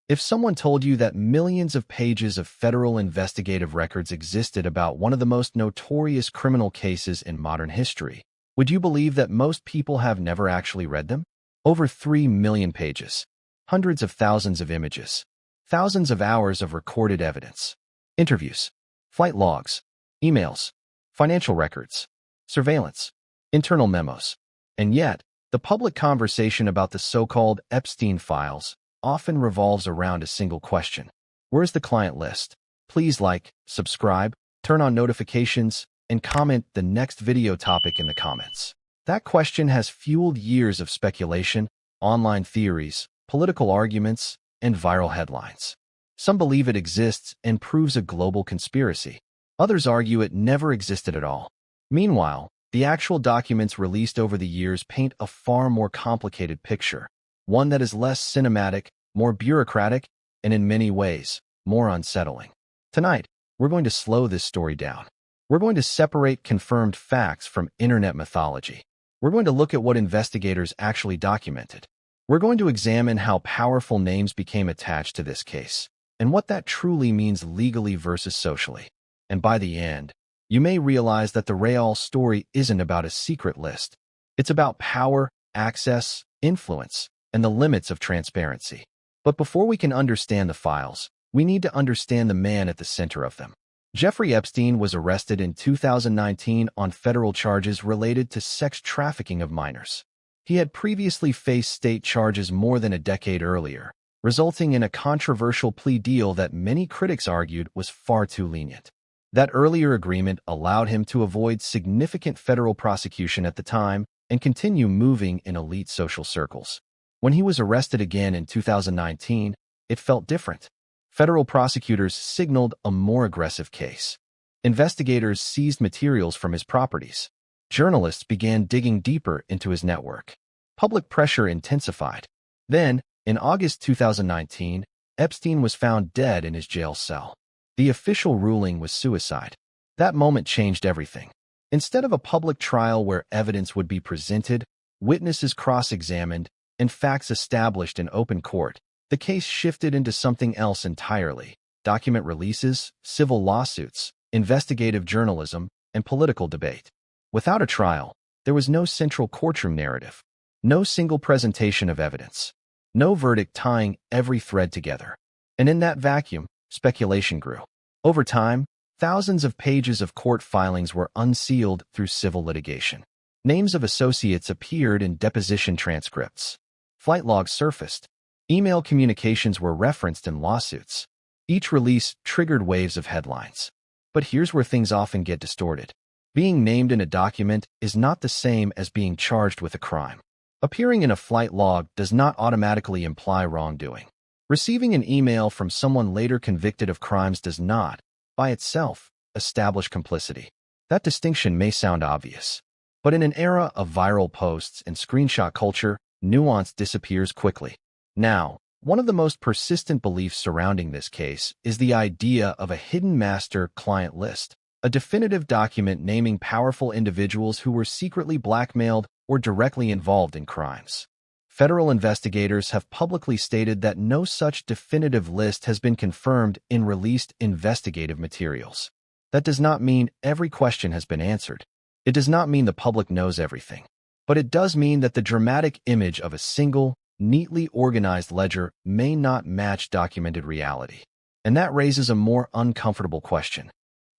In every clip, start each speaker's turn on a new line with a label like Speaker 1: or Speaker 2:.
Speaker 1: If someone told you that millions of pages of federal investigative records existed about one of the most notorious criminal cases in modern history, would you believe that most people have never actually read them? Over 3 million pages, hundreds of thousands of images, thousands of hours of recorded evidence, interviews, flight logs, emails, financial records, surveillance, internal memos. And yet, the public conversation about the so-called Epstein files often revolves around a single question. Where's the client list? Please like, subscribe, turn on notifications, and comment the next video topic in the comments. That question has fueled years of speculation, online theories, political arguments, and viral headlines. Some believe it exists and proves a global conspiracy. Others argue it never existed at all. Meanwhile, the actual documents released over the years paint a far more complicated picture, one that is less cinematic, more bureaucratic, and in many ways, more unsettling. Tonight, we're going to slow this story down. We're going to separate confirmed facts from internet mythology. We're going to look at what investigators actually documented. We're going to examine how powerful names became attached to this case, and what that truly means legally versus socially. And by the end, you may realize that the real story isn't about a secret list. It's about power, access, influence, and the limits of transparency. But before we can understand the files, we need to understand the man at the center of them. Jeffrey Epstein was arrested in 2019 on federal charges related to sex trafficking of minors. He had previously faced state charges more than a decade earlier, resulting in a controversial plea deal that many critics argued was far too lenient. That earlier agreement allowed him to avoid significant federal prosecution at the time and continue moving in elite social circles. When he was arrested again in 2019, it felt different. Federal prosecutors signaled a more aggressive case. Investigators seized materials from his properties. Journalists began digging deeper into his network. Public pressure intensified. Then, in August 2019, Epstein was found dead in his jail cell. The official ruling was suicide. That moment changed everything. Instead of a public trial where evidence would be presented, witnesses cross-examined, and facts established in open court, the case shifted into something else entirely: document releases, civil lawsuits, investigative journalism, and political debate. Without a trial, there was no central courtroom narrative, no single presentation of evidence, no verdict tying every thread together. And in that vacuum, speculation grew. Over time, thousands of pages of court filings were unsealed through civil litigation. Names of associates appeared in deposition transcripts. Flight logs surfaced. Email communications were referenced in lawsuits. Each release triggered waves of headlines. But here's where things often get distorted. Being named in a document is not the same as being charged with a crime. Appearing in a flight log does not automatically imply wrongdoing. Receiving an email from someone later convicted of crimes does not, by itself, establish complicity. That distinction may sound obvious, but in an era of viral posts and screenshot culture, nuance disappears quickly. Now, one of the most persistent beliefs surrounding this case is the idea of a hidden master client list, a definitive document naming powerful individuals who were secretly blackmailed or directly involved in crimes. Federal investigators have publicly stated that no such definitive list has been confirmed in released investigative materials. That does not mean every question has been answered. It does not mean the public knows everything. But it does mean that the dramatic image of a single, neatly organized ledger may not match documented reality. And that raises a more uncomfortable question.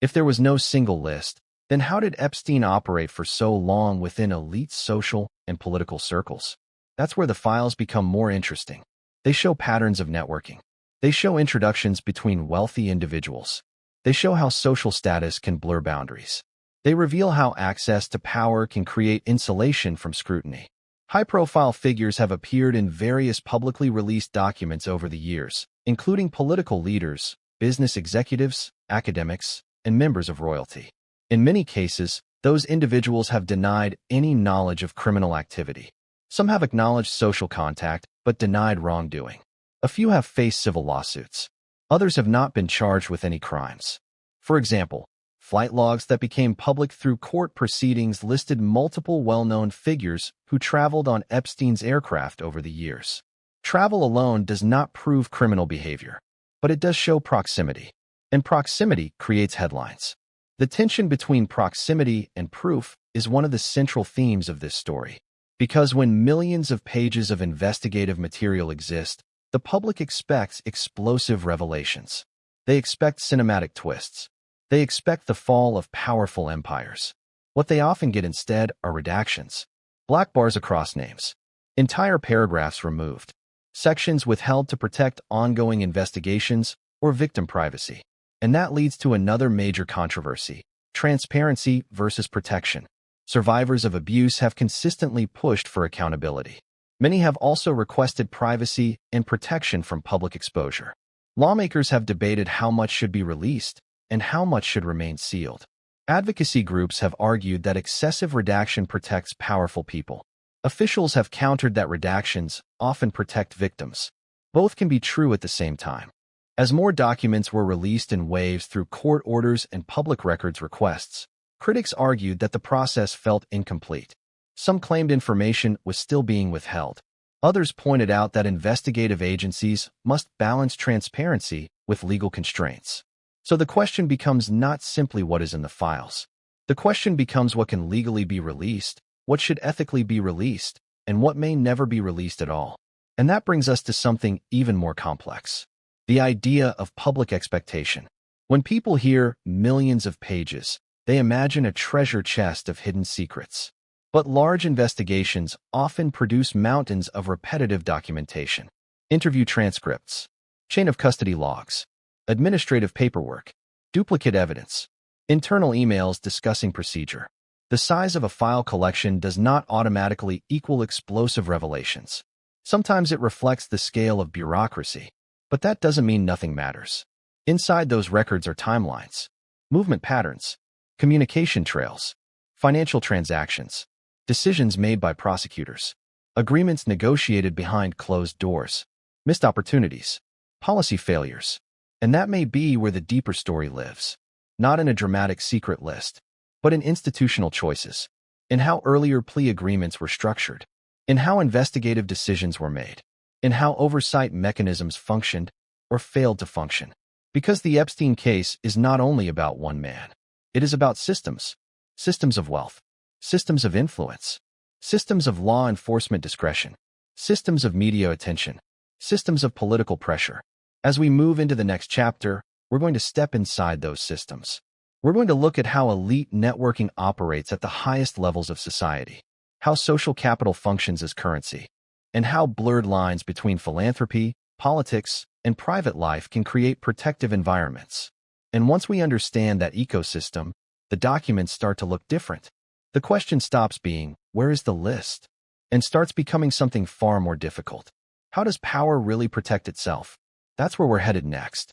Speaker 1: If there was no single list, then how did Epstein operate for so long within elite social and political circles? That's where the files become more interesting. They show patterns of networking. They show introductions between wealthy individuals. They show how social status can blur boundaries. They reveal how access to power can create insulation from scrutiny. High-profile figures have appeared in various publicly released documents over the years, including political leaders, business executives, academics, and members of royalty. In many cases, those individuals have denied any knowledge of criminal activity. Some have acknowledged social contact, but denied wrongdoing. A few have faced civil lawsuits. Others have not been charged with any crimes. For example, flight logs that became public through court proceedings listed multiple well-known figures who traveled on Epstein's aircraft over the years. Travel alone does not prove criminal behavior, but it does show proximity. And proximity creates headlines. The tension between proximity and proof is one of the central themes of this story. Because when millions of pages of investigative material exist, the public expects explosive revelations. They expect cinematic twists. They expect the fall of powerful empires. What they often get instead are redactions. Black bars across names. Entire paragraphs removed. Sections withheld to protect ongoing investigations or victim privacy. And that leads to another major controversy: transparency versus protection. Survivors of abuse have consistently pushed for accountability. Many have also requested privacy and protection from public exposure. Lawmakers have debated how much should be released and how much should remain sealed. Advocacy groups have argued that excessive redaction protects powerful people. Officials have countered that redactions often protect victims. Both can be true at the same time. As more documents were released in waves through court orders and public records requests, critics argued that the process felt incomplete. Some claimed information was still being withheld. Others pointed out that investigative agencies must balance transparency with legal constraints. So the question becomes not simply what is in the files. The question becomes what can legally be released, what should ethically be released, and what may never be released at all. And that brings us to something even more complex: the idea of public expectation. When people hear millions of pages, they imagine a treasure chest of hidden secrets. But large investigations often produce mountains of repetitive documentation: interview transcripts, chain of custody logs, administrative paperwork, duplicate evidence, internal emails discussing procedure. The size of a file collection does not automatically equal explosive revelations. Sometimes it reflects the scale of bureaucracy, but that doesn't mean nothing matters. Inside those records are timelines, movement patterns, communication trails, financial transactions, decisions made by prosecutors, agreements negotiated behind closed doors, missed opportunities, policy failures. And that may be where the deeper story lives, not in a dramatic secret list, but in institutional choices, in how earlier plea agreements were structured, in how investigative decisions were made, in how oversight mechanisms functioned or failed to function. Because the Epstein case is not only about one man. It is about systems, systems of wealth, systems of influence, systems of law enforcement discretion, systems of media attention, systems of political pressure. As we move into the next chapter, we're going to step inside those systems. We're going to look at how elite networking operates at the highest levels of society, how social capital functions as currency, and how blurred lines between philanthropy, politics, and private life can create protective environments. And once we understand that ecosystem, the documents start to look different. The question stops being, where is the list? And starts becoming something far more difficult. How does power really protect itself? That's where we're headed next.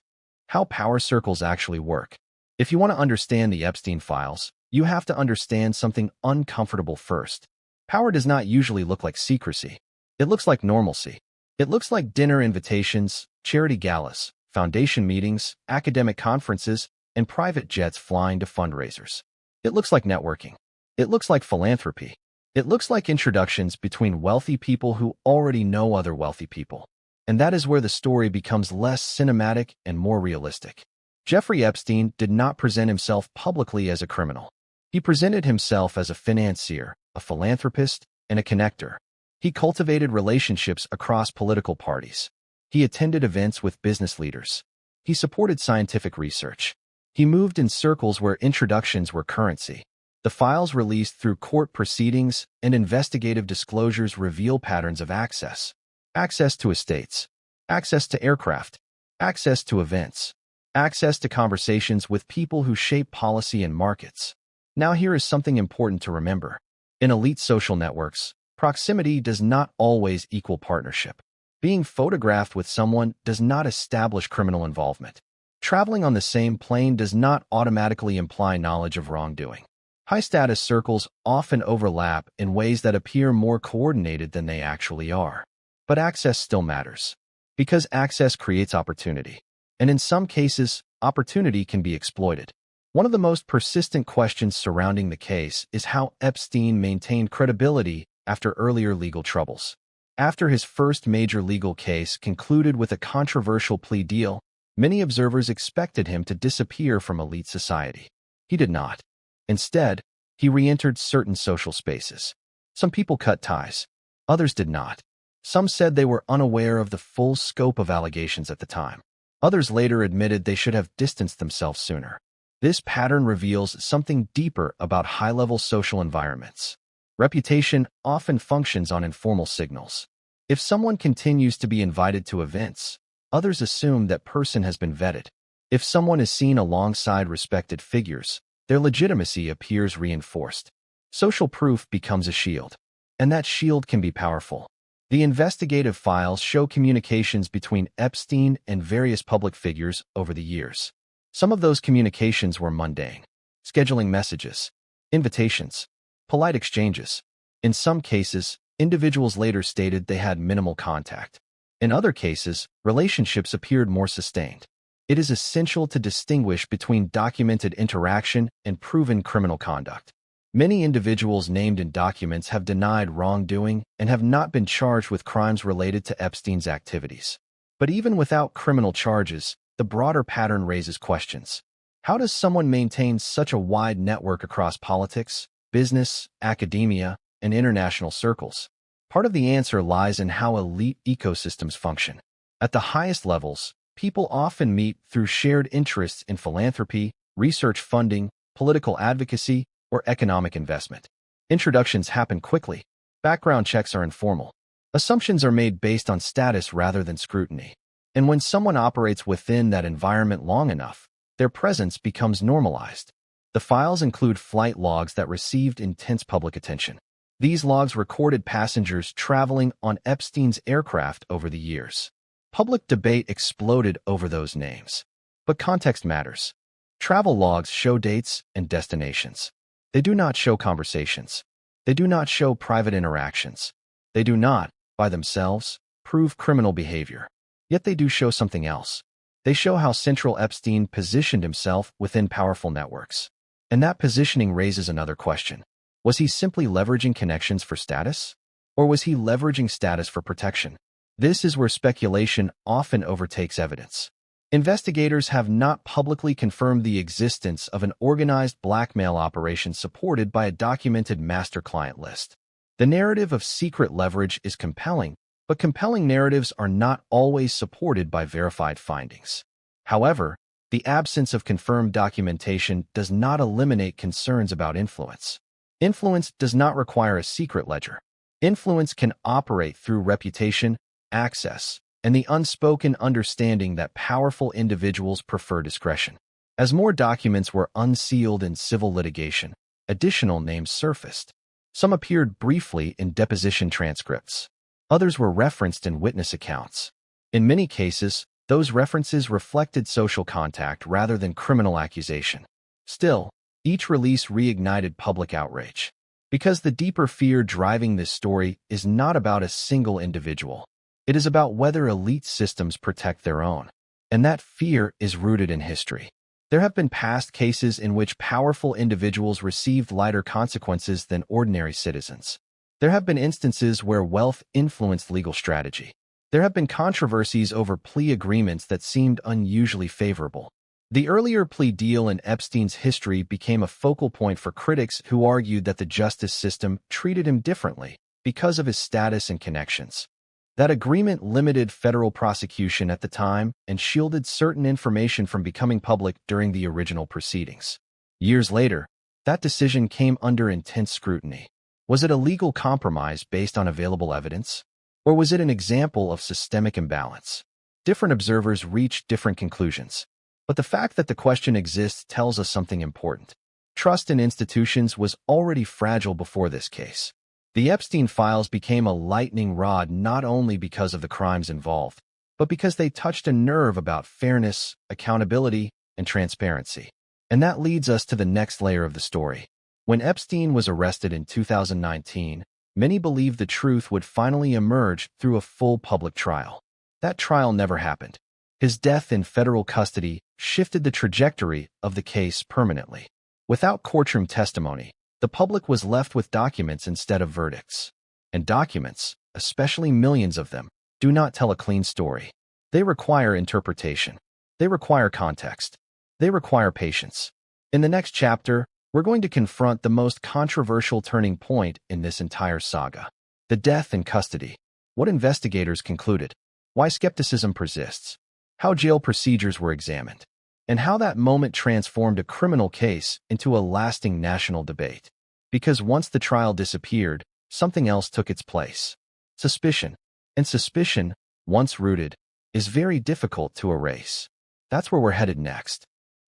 Speaker 1: How power circles actually work. If you want to understand the Epstein files, you have to understand something uncomfortable first. Power does not usually look like secrecy. It looks like normalcy. It looks like dinner invitations, charity galas, foundation meetings, academic conferences, and private jets flying to fundraisers. It looks like networking. It looks like philanthropy. It looks like introductions between wealthy people who already know other wealthy people. And that is where the story becomes less cinematic and more realistic. Jeffrey Epstein did not present himself publicly as a criminal. He presented himself as a financier, a philanthropist, and a connector. He cultivated relationships across political parties. He attended events with business leaders. He supported scientific research. He moved in circles where introductions were currency. The files released through court proceedings and investigative disclosures reveal patterns of access. Access to estates, access to aircraft, access to events, access to conversations with people who shape policy and markets. Now here is something important to remember. In elite social networks, proximity does not always equal partnership. Being photographed with someone does not establish criminal involvement. Traveling on the same plane does not automatically imply knowledge of wrongdoing. High-status circles often overlap in ways that appear more coordinated than they actually are. But access still matters, because access creates opportunity. And in some cases, opportunity can be exploited. One of the most persistent questions surrounding the case is how Epstein maintained credibility after earlier legal troubles. After his first major legal case concluded with a controversial plea deal, many observers expected him to disappear from elite society. He did not. Instead, he re-entered certain social spaces. Some people cut ties. Others did not. Some said they were unaware of the full scope of allegations at the time. Others later admitted they should have distanced themselves sooner. This pattern reveals something deeper about high-level social environments. Reputation often functions on informal signals. If someone continues to be invited to events, others assume that person has been vetted. If someone is seen alongside respected figures, their legitimacy appears reinforced. Social proof becomes a shield, and that shield can be powerful. The investigative files show communications between Epstein and various public figures over the years. Some of those communications were mundane: scheduling messages, invitations, polite exchanges. In some cases, individuals later stated they had minimal contact. In other cases, relationships appeared more sustained. It is essential to distinguish between documented interaction and proven criminal conduct. Many individuals named in documents have denied wrongdoing and have not been charged with crimes related to Epstein's activities. But even without criminal charges, the broader pattern raises questions. How does someone maintain such a wide network across politics, business, academia, and international circles? Part of the answer lies in how elite ecosystems function. At the highest levels, people often meet through shared interests in philanthropy, research funding, political advocacy, or economic investment. Introductions happen quickly. Background checks are informal. Assumptions are made based on status rather than scrutiny. And when someone operates within that environment long enough, their presence becomes normalized. The files include flight logs that received intense public attention. These logs recorded passengers traveling on Epstein's aircraft over the years. Public debate exploded over those names. But context matters. Travel logs show dates and destinations. They do not show conversations. They do not show private interactions. They do not, by themselves, prove criminal behavior. Yet they do show something else. They show how central Epstein positioned himself within powerful networks. And that positioning raises another question. Was he simply leveraging connections for status? Or was he leveraging status for protection? This is where speculation often overtakes evidence. Investigators have not publicly confirmed the existence of an organized blackmail operation supported by a documented master-client list. The narrative of secret leverage is compelling, but compelling narratives are not always supported by verified findings. However, the absence of confirmed documentation does not eliminate concerns about influence. Influence does not require a secret ledger. Influence can operate through reputation, access, and the unspoken understanding that powerful individuals prefer discretion. As more documents were unsealed in civil litigation, additional names surfaced. Some appeared briefly in deposition transcripts. Others were referenced in witness accounts. In many cases, those references reflected social contact rather than criminal accusation. Still, each release reignited public outrage. Because the deeper fear driving this story is not about a single individual. It is about whether elite systems protect their own. And that fear is rooted in history. There have been past cases in which powerful individuals received lighter consequences than ordinary citizens. There have been instances where wealth influenced legal strategy. There have been controversies over plea agreements that seemed unusually favorable. The earlier plea deal in Epstein's history became a focal point for critics who argued that the justice system treated him differently because of his status and connections. That agreement limited federal prosecution at the time and shielded certain information from becoming public during the original proceedings. Years later, that decision came under intense scrutiny. Was it a legal compromise based on available evidence? Or was it an example of systemic imbalance? Different observers reached different conclusions. But the fact that the question exists tells us something important. Trust in institutions was already fragile before this case. The Epstein files became a lightning rod not only because of the crimes involved, but because they touched a nerve about fairness, accountability, and transparency. And that leads us to the next layer of the story. When Epstein was arrested in 2019, many believed the truth would finally emerge through a full public trial. That trial never happened. His death in federal custody shifted the trajectory of the case permanently. Without courtroom testimony, the public was left with documents instead of verdicts. And documents, especially millions of them, do not tell a clean story. They require interpretation. They require context. They require patience. In the next chapter, we're going to confront the most controversial turning point in this entire saga: the death in custody. What investigators concluded, why skepticism persists, how jail procedures were examined, and how that moment transformed a criminal case into a lasting national debate. Because once the trial disappeared, something else took its place: suspicion. And suspicion, once rooted, is very difficult to erase. That's where we're headed next.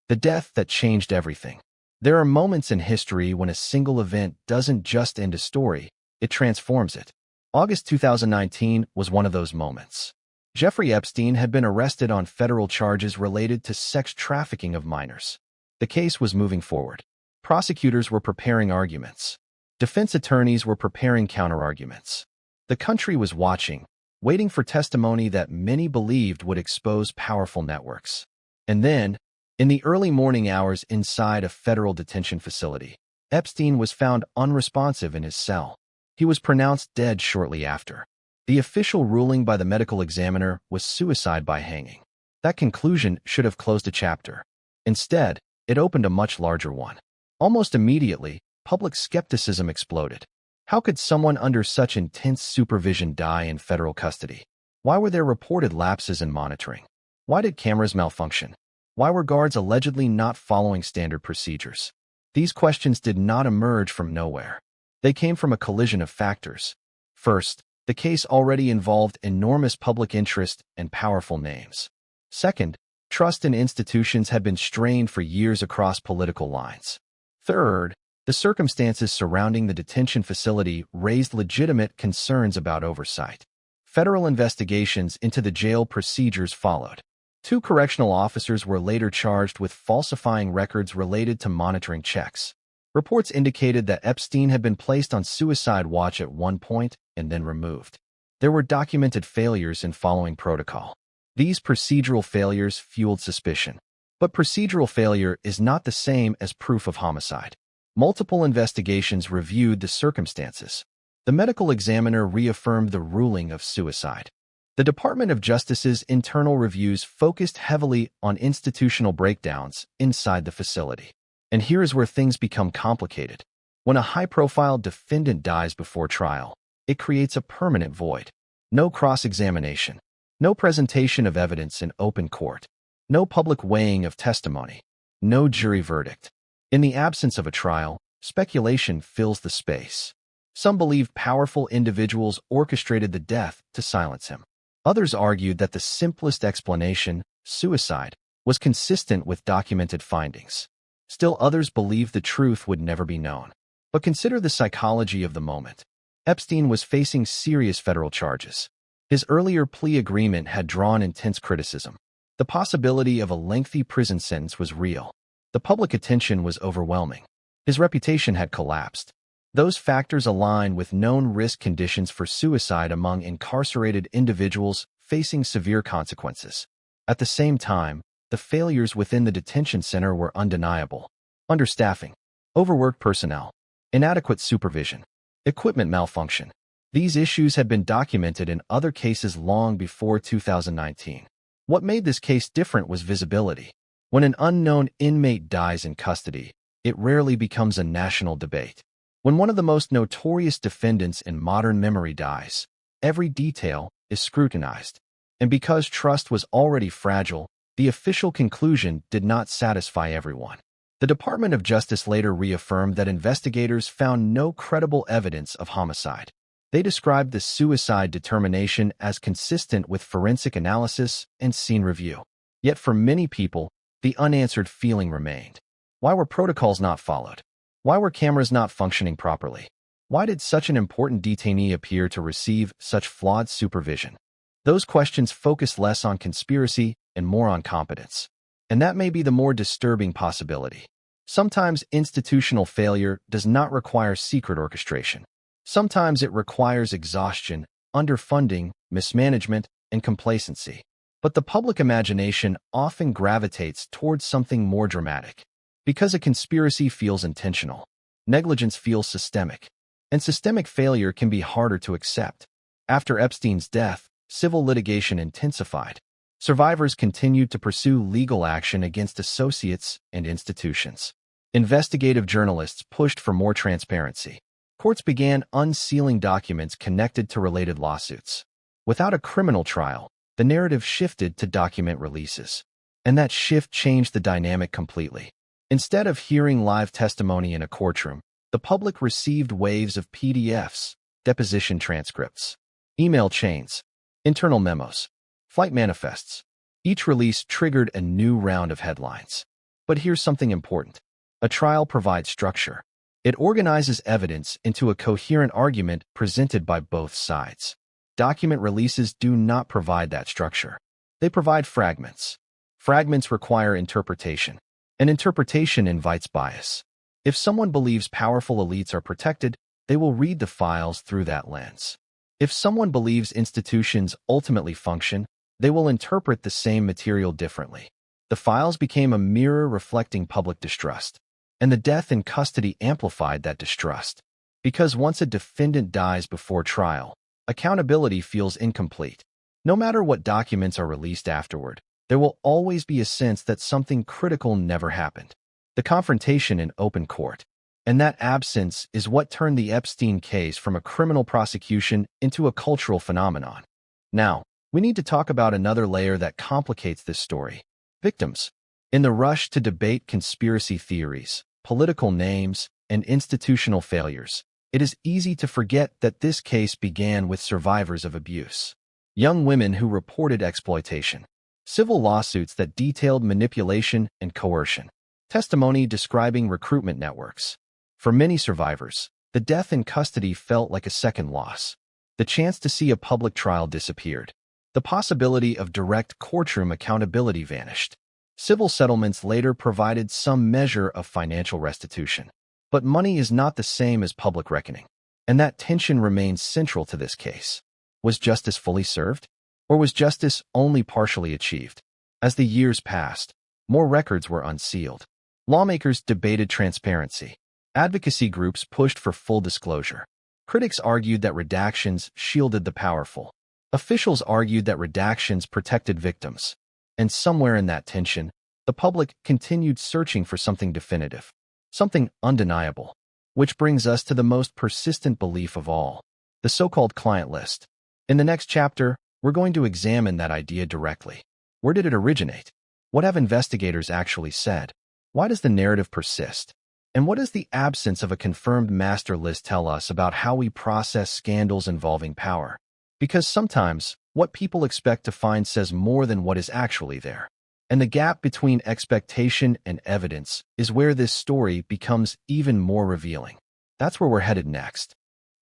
Speaker 1: The death that changed everything. There are moments in history when a single event doesn't just end a story, it transforms it. August 2019 was one of those moments. Jeffrey Epstein had been arrested on federal charges related to sex trafficking of minors. The case was moving forward. Prosecutors were preparing arguments. Defense attorneys were preparing counterarguments. The country was watching, waiting for testimony that many believed would expose powerful networks. And then, in the early morning hours inside a federal detention facility, Epstein was found unresponsive in his cell. He was pronounced dead shortly after. The official ruling by the medical examiner was suicide by hanging. That conclusion should have closed a chapter. Instead, it opened a much larger one. Almost immediately, public skepticism exploded. How could someone under such intense supervision die in federal custody? Why were there reported lapses in monitoring? Why did cameras malfunction? Why were guards allegedly not following standard procedures? These questions did not emerge from nowhere. They came from a collision of factors. First, the case already involved enormous public interest and powerful names. Second, trust in institutions had been strained for years across political lines. Third, the circumstances surrounding the detention facility raised legitimate concerns about oversight. Federal investigations into the jail procedures followed. 2 correctional officers were later charged with falsifying records related to monitoring checks. Reports indicated that Epstein had been placed on suicide watch at one point and then removed. There were documented failures in following protocol. These procedural failures fueled suspicion. But procedural failure is not the same as proof of homicide. Multiple investigations reviewed the circumstances. The medical examiner reaffirmed the ruling of suicide. The Department of Justice's internal reviews focused heavily on institutional breakdowns inside the facility. And here is where things become complicated. When a high-profile defendant dies before trial, it creates a permanent void. No cross-examination. No presentation of evidence in open court. No public weighing of testimony. No jury verdict. In the absence of a trial, speculation fills the space. Some believe powerful individuals orchestrated the death to silence him. Others argued that the simplest explanation, suicide, was consistent with documented findings. Still others believed the truth would never be known. But consider the psychology of the moment. Epstein was facing serious federal charges. His earlier plea agreement had drawn intense criticism. The possibility of a lengthy prison sentence was real. The public attention was overwhelming. His reputation had collapsed. Those factors align with known risk conditions for suicide among incarcerated individuals facing severe consequences. At the same time, the failures within the detention center were undeniable. Understaffing, overworked personnel, inadequate supervision, equipment malfunction. These issues had been documented in other cases long before 2019. What made this case different was visibility. When an unknown inmate dies in custody, it rarely becomes a national debate. When one of the most notorious defendants in modern memory dies, every detail is scrutinized. And because trust was already fragile, the official conclusion did not satisfy everyone. The Department of Justice later reaffirmed that investigators found no credible evidence of homicide. They described the suicide determination as consistent with forensic analysis and scene review. Yet for many people, the unanswered feeling remained. Why were protocols not followed? Why were cameras not functioning properly? Why did such an important detainee appear to receive such flawed supervision? Those questions focus less on conspiracy and more on competence. And that may be the more disturbing possibility. Sometimes institutional failure does not require secret orchestration. Sometimes it requires exhaustion, underfunding, mismanagement, and complacency. But the public imagination often gravitates towards something more dramatic. Because a conspiracy feels intentional, negligence feels systemic, and systemic failure can be harder to accept. After Epstein's death, civil litigation intensified. Survivors continued to pursue legal action against associates and institutions. Investigative journalists pushed for more transparency. Courts began unsealing documents connected to related lawsuits. Without a criminal trial, the narrative shifted to document releases. And that shift changed the dynamic completely. Instead of hearing live testimony in a courtroom, the public received waves of PDFs, deposition transcripts, email chains, internal memos, flight manifests. Each release triggered a new round of headlines. But here's something important. A trial provides structure. It organizes evidence into a coherent argument presented by both sides. Document releases do not provide that structure. They provide fragments. Fragments require interpretation. And interpretation invites bias. If someone believes powerful elites are protected, they will read the files through that lens. If someone believes institutions ultimately function, they will interpret the same material differently. The files became a mirror reflecting public distrust. And the death in custody amplified that distrust. Because once a defendant dies before trial, accountability feels incomplete. No matter what documents are released afterward, there will always be a sense that something critical never happened. The confrontation in open court. And that absence is what turned the Epstein case from a criminal prosecution into a cultural phenomenon. Now, we need to talk about another layer that complicates this story. Victims. In the rush to debate conspiracy theories, political names, and institutional failures, it is easy to forget that this case began with survivors of abuse. Young women who reported exploitation. Civil lawsuits that detailed manipulation and coercion. Testimony describing recruitment networks. For many survivors, the death in custody felt like a second loss. The chance to see a public trial disappeared. The possibility of direct courtroom accountability vanished. Civil settlements later provided some measure of financial restitution. But money is not the same as public reckoning. And that tension remains central to this case. Was justice fully served? Or was justice only partially achieved? As the years passed, more records were unsealed. Lawmakers debated transparency. Advocacy groups pushed for full disclosure. Critics argued that redactions shielded the powerful. Officials argued that redactions protected victims. And somewhere in that tension, the public continued searching for something definitive, something undeniable. Which brings us to the most persistent belief of all, the so-called client list. In the next chapter, we're going to examine that idea directly. Where did it originate? What have investigators actually said? Why does the narrative persist? And what does the absence of a confirmed master list tell us about how we process scandals involving power? Because sometimes, what people expect to find says more than what is actually there. And the gap between expectation and evidence is where this story becomes even more revealing. That's where we're headed next.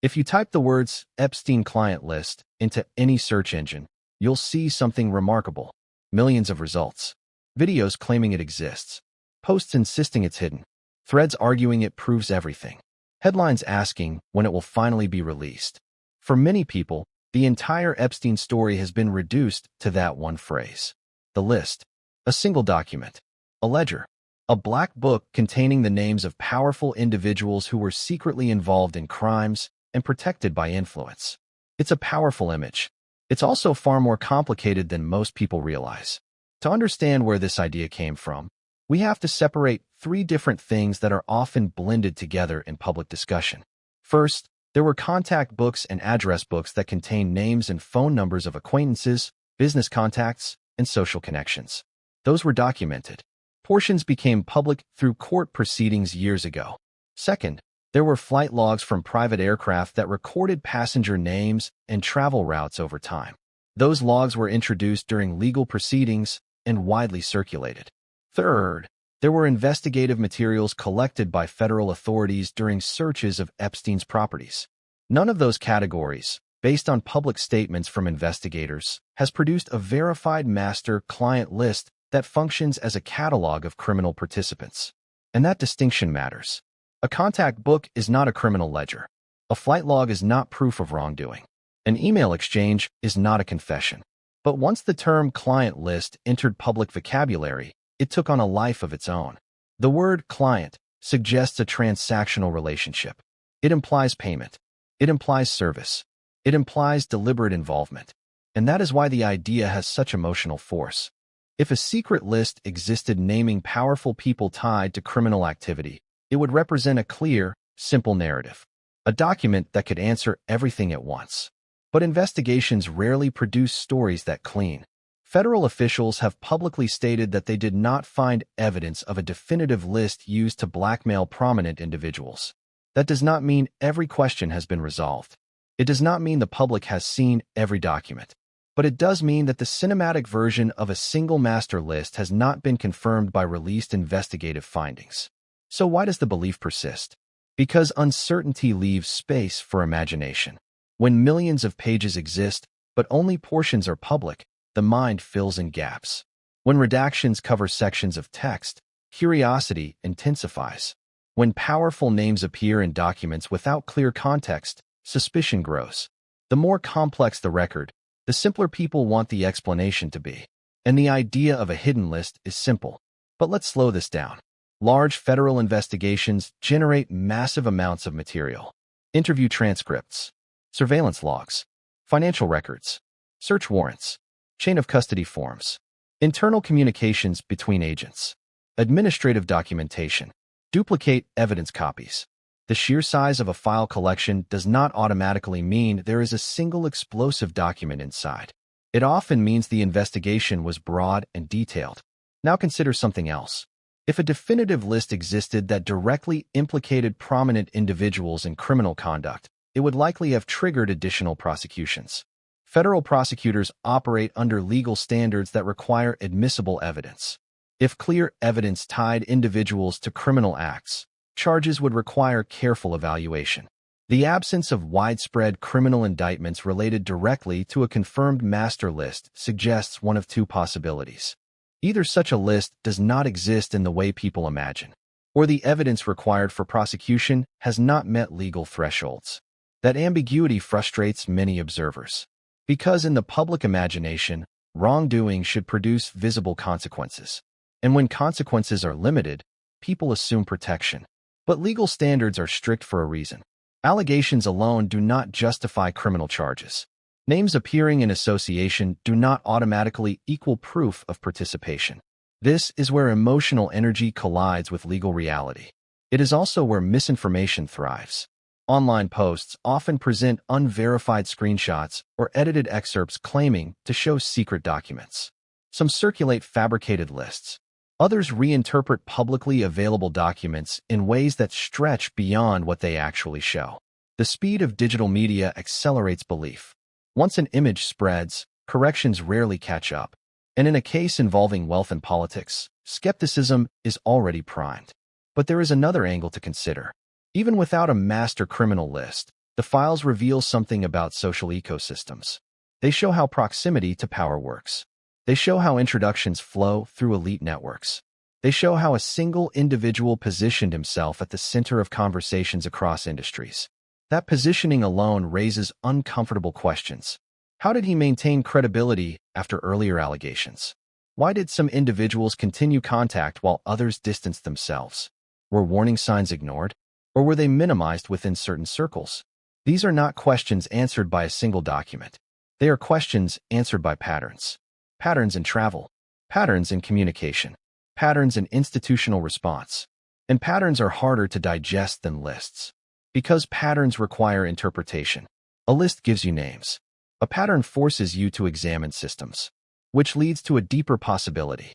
Speaker 1: If you type the words Epstein client list into any search engine, you'll see something remarkable. Millions of results. Videos claiming it exists. Posts insisting it's hidden. Threads arguing it proves everything. Headlines asking when it will finally be released. For many people, the entire Epstein story has been reduced to that one phrase. The list. A single document. A ledger. A black book containing the names of powerful individuals who were secretly involved in crimes and protected by influence. It's a powerful image. It's also far more complicated than most people realize. To understand where this idea came from, we have to separate three different things that are often blended together in public discussion. First, there were contact books and address books that contained names and phone numbers of acquaintances, business contacts, and social connections. Those were documented. Portions became public through court proceedings years ago. Second, there were flight logs from private aircraft that recorded passenger names and travel routes over time. Those logs were introduced during legal proceedings and widely circulated. Third, there were investigative materials collected by federal authorities during searches of Epstein's properties. None of those categories, based on public statements from investigators, has produced a verified master-client list that functions as a catalog of criminal participants. And that distinction matters. A contact book is not a criminal ledger. A flight log is not proof of wrongdoing. An email exchange is not a confession. But once the term client list entered public vocabulary, it took on a life of its own. The word client suggests a transactional relationship. It implies payment. It implies service. It implies deliberate involvement. And that is why the idea has such emotional force. If a secret list existed naming powerful people tied to criminal activity, it would represent a clear, simple narrative. A document that could answer everything at once. But investigations rarely produce stories that clean. Federal officials have publicly stated that they did not find evidence of a definitive list used to blackmail prominent individuals. That does not mean every question has been resolved. It does not mean the public has seen every document. But it does mean that the cinematic version of a single master list has not been confirmed by released investigative findings. So why does the belief persist? Because uncertainty leaves space for imagination. When millions of pages exist, but only portions are public, the mind fills in gaps. When redactions cover sections of text, curiosity intensifies. When powerful names appear in documents without clear context, suspicion grows. The more complex the record, the simpler people want the explanation to be. And the idea of a hidden list is simple. But let's slow this down. Large federal investigations generate massive amounts of material. Interview transcripts, surveillance logs, financial records, search warrants, chain of custody forms, internal communications between agents, administrative documentation, duplicate evidence copies. The sheer size of a file collection does not automatically mean there is a single explosive document inside. It often means the investigation was broad and detailed. Now consider something else. If a definitive list existed that directly implicated prominent individuals in criminal conduct, it would likely have triggered additional prosecutions. Federal prosecutors operate under legal standards that require admissible evidence. If clear evidence tied individuals to criminal acts, charges would require careful evaluation. The absence of widespread criminal indictments related directly to a confirmed master list suggests one of two possibilities. Either such a list does not exist in the way people imagine, or the evidence required for prosecution has not met legal thresholds. That ambiguity frustrates many observers. Because in the public imagination, wrongdoing should produce visible consequences. And when consequences are limited, people assume protection. But legal standards are strict for a reason. Allegations alone do not justify criminal charges. Names appearing in association do not automatically equal proof of participation. This is where emotional energy collides with legal reality. It is also where misinformation thrives. Online posts often present unverified screenshots or edited excerpts claiming to show secret documents. Some circulate fabricated lists. Others reinterpret publicly available documents in ways that stretch beyond what they actually show. The speed of digital media accelerates belief. Once an image spreads, corrections rarely catch up. And in a case involving wealth and politics, skepticism is already primed. But there is another angle to consider. Even without a master criminal list, the files reveal something about social ecosystems. They show how proximity to power works. They show how introductions flow through elite networks. They show how a single individual positioned himself at the center of conversations across industries. That positioning alone raises uncomfortable questions. How did he maintain credibility after earlier allegations? Why did some individuals continue contact while others distanced themselves? Were warning signs ignored? Or were they minimized within certain circles? These are not questions answered by a single document. They are questions answered by patterns. Patterns in travel, patterns in communication, patterns in institutional response. And patterns are harder to digest than lists. Because patterns require interpretation. A list gives you names. A pattern forces you to examine systems, which leads to a deeper possibility.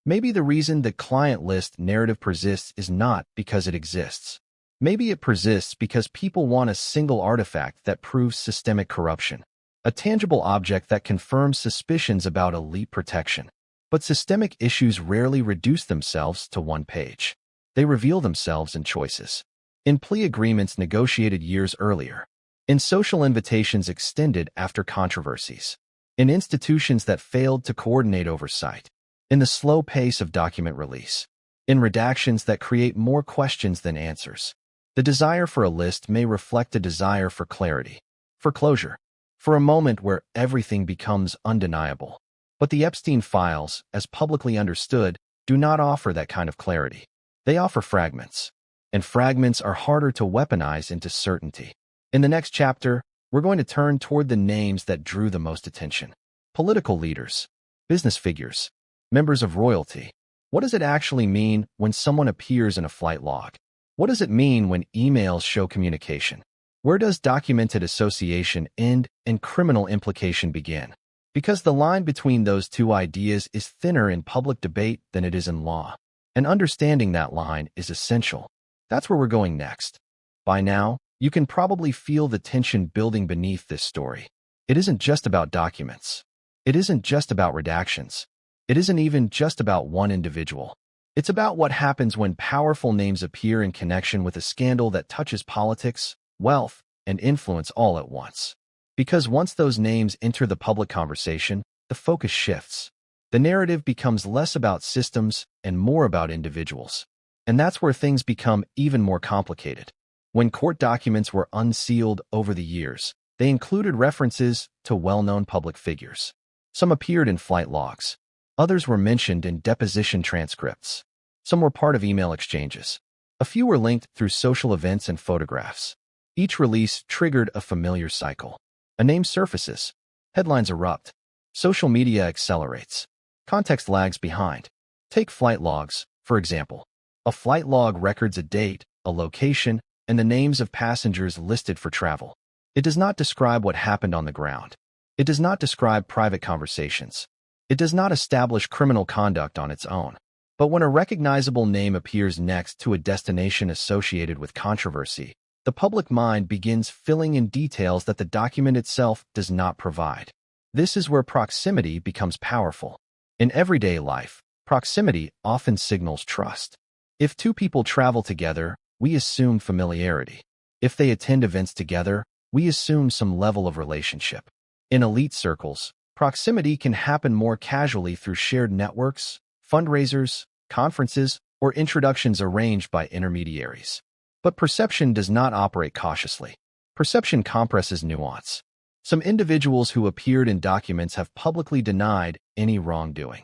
Speaker 1: Maybe the reason the client list narrative persists is not because it exists. Maybe it persists because people want a single artifact that proves systemic corruption, a tangible object that confirms suspicions about elite protection. But systemic issues rarely reduce themselves to one page. They reveal themselves in choices. In plea agreements negotiated years earlier. In social invitations extended after controversies. In institutions that failed to coordinate oversight. In the slow pace of document release. In redactions that create more questions than answers. The desire for a list may reflect a desire for clarity, for closure, for a moment where everything becomes undeniable. But the Epstein files, as publicly understood, do not offer that kind of clarity. They offer fragments, and fragments are harder to weaponize into certainty. In the next chapter, we're we're going to turn toward the names that drew the most attention. Political leaders, business figures, members of royalty. What does it actually mean when someone appears in a flight log? What does it mean when emails show communication? Where does documented association end and criminal implication begin? Because the line between those two ideas is thinner in public debate than it is in law. And understanding that line is essential. That's where we're going next. By now, you can probably feel the tension building beneath this story. It isn't just about documents. It isn't just about redactions. It isn't even just about one individual. It's about what happens when powerful names appear in connection with a scandal that touches politics, wealth, and influence all at once. Because once those names enter the public conversation, the focus shifts. The narrative becomes less about systems and more about individuals. And that's where things become even more complicated. When court documents were unsealed over the years, they included references to well-known public figures. Some appeared in flight logs. Others were mentioned in deposition transcripts. Some were part of email exchanges. A few were linked through social events and photographs. Each release triggered a familiar cycle. A name surfaces. Headlines erupt. Social media accelerates. Context lags behind. Take flight logs, for example. A flight log records a date, a location, and the names of passengers listed for travel. It does not describe what happened on the ground. It does not describe private conversations. It does not establish criminal conduct on its own. But when a recognizable name appears next to a destination associated with controversy, the public mind begins filling in details that the document itself does not provide. This is where proximity becomes powerful. In everyday life, proximity often signals trust. If two people travel together, we assume familiarity. If they attend events together, we assume some level of relationship. In elite circles, proximity can happen more casually through shared networks, fundraisers, conferences, or introductions arranged by intermediaries. But perception does not operate cautiously. Perception compresses nuance. Some individuals who appeared in documents have publicly denied any wrongdoing.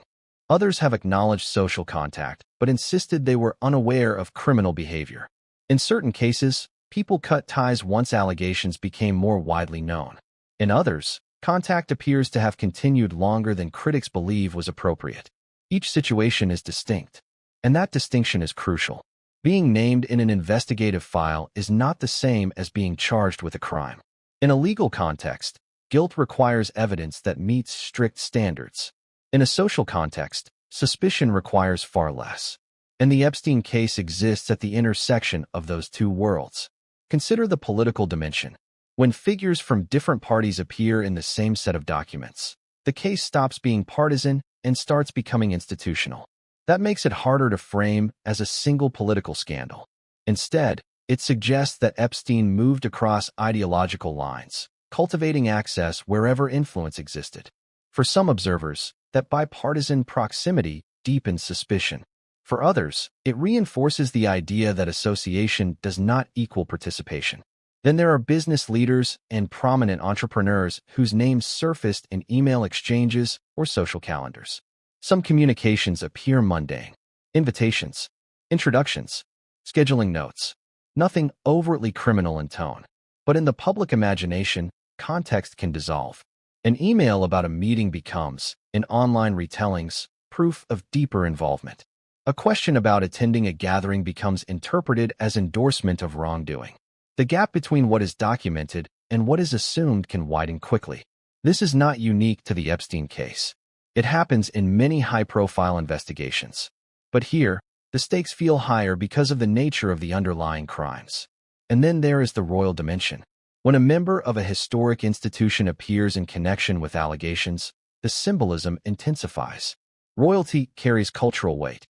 Speaker 1: Others have acknowledged social contact, but insisted they were unaware of criminal behavior. In certain cases, people cut ties once allegations became more widely known. In others, contact appears to have continued longer than critics believe was appropriate. Each situation is distinct, and that distinction is crucial. Being named in an investigative file is not the same as being charged with a crime. In a legal context, guilt requires evidence that meets strict standards. In a social context, suspicion requires far less. And the Epstein case exists at the intersection of those two worlds. Consider the political dimension. When figures from different parties appear in the same set of documents, the case stops being partisan and starts becoming institutional. That makes it harder to frame as a single political scandal. Instead, it suggests that Epstein moved across ideological lines, cultivating access wherever influence existed. For some observers, that bipartisan proximity deepens suspicion. For others, it reinforces the idea that association does not equal participation. Then there are business leaders and prominent entrepreneurs whose names surfaced in email exchanges or social calendars. Some communications appear mundane. Invitations, introductions, scheduling notes. Nothing overtly criminal in tone. But in the public imagination, context can dissolve. An email about a meeting becomes, in online retellings, proof of deeper involvement. A question about attending a gathering becomes interpreted as endorsement of wrongdoing. The gap between what is documented and what is assumed can widen quickly. This is not unique to the Epstein case. It happens in many high-profile investigations. But here, the stakes feel higher because of the nature of the underlying crimes. And then there is the royal dimension. When a member of a historic institution appears in connection with allegations, the symbolism intensifies. Royalty carries cultural weight.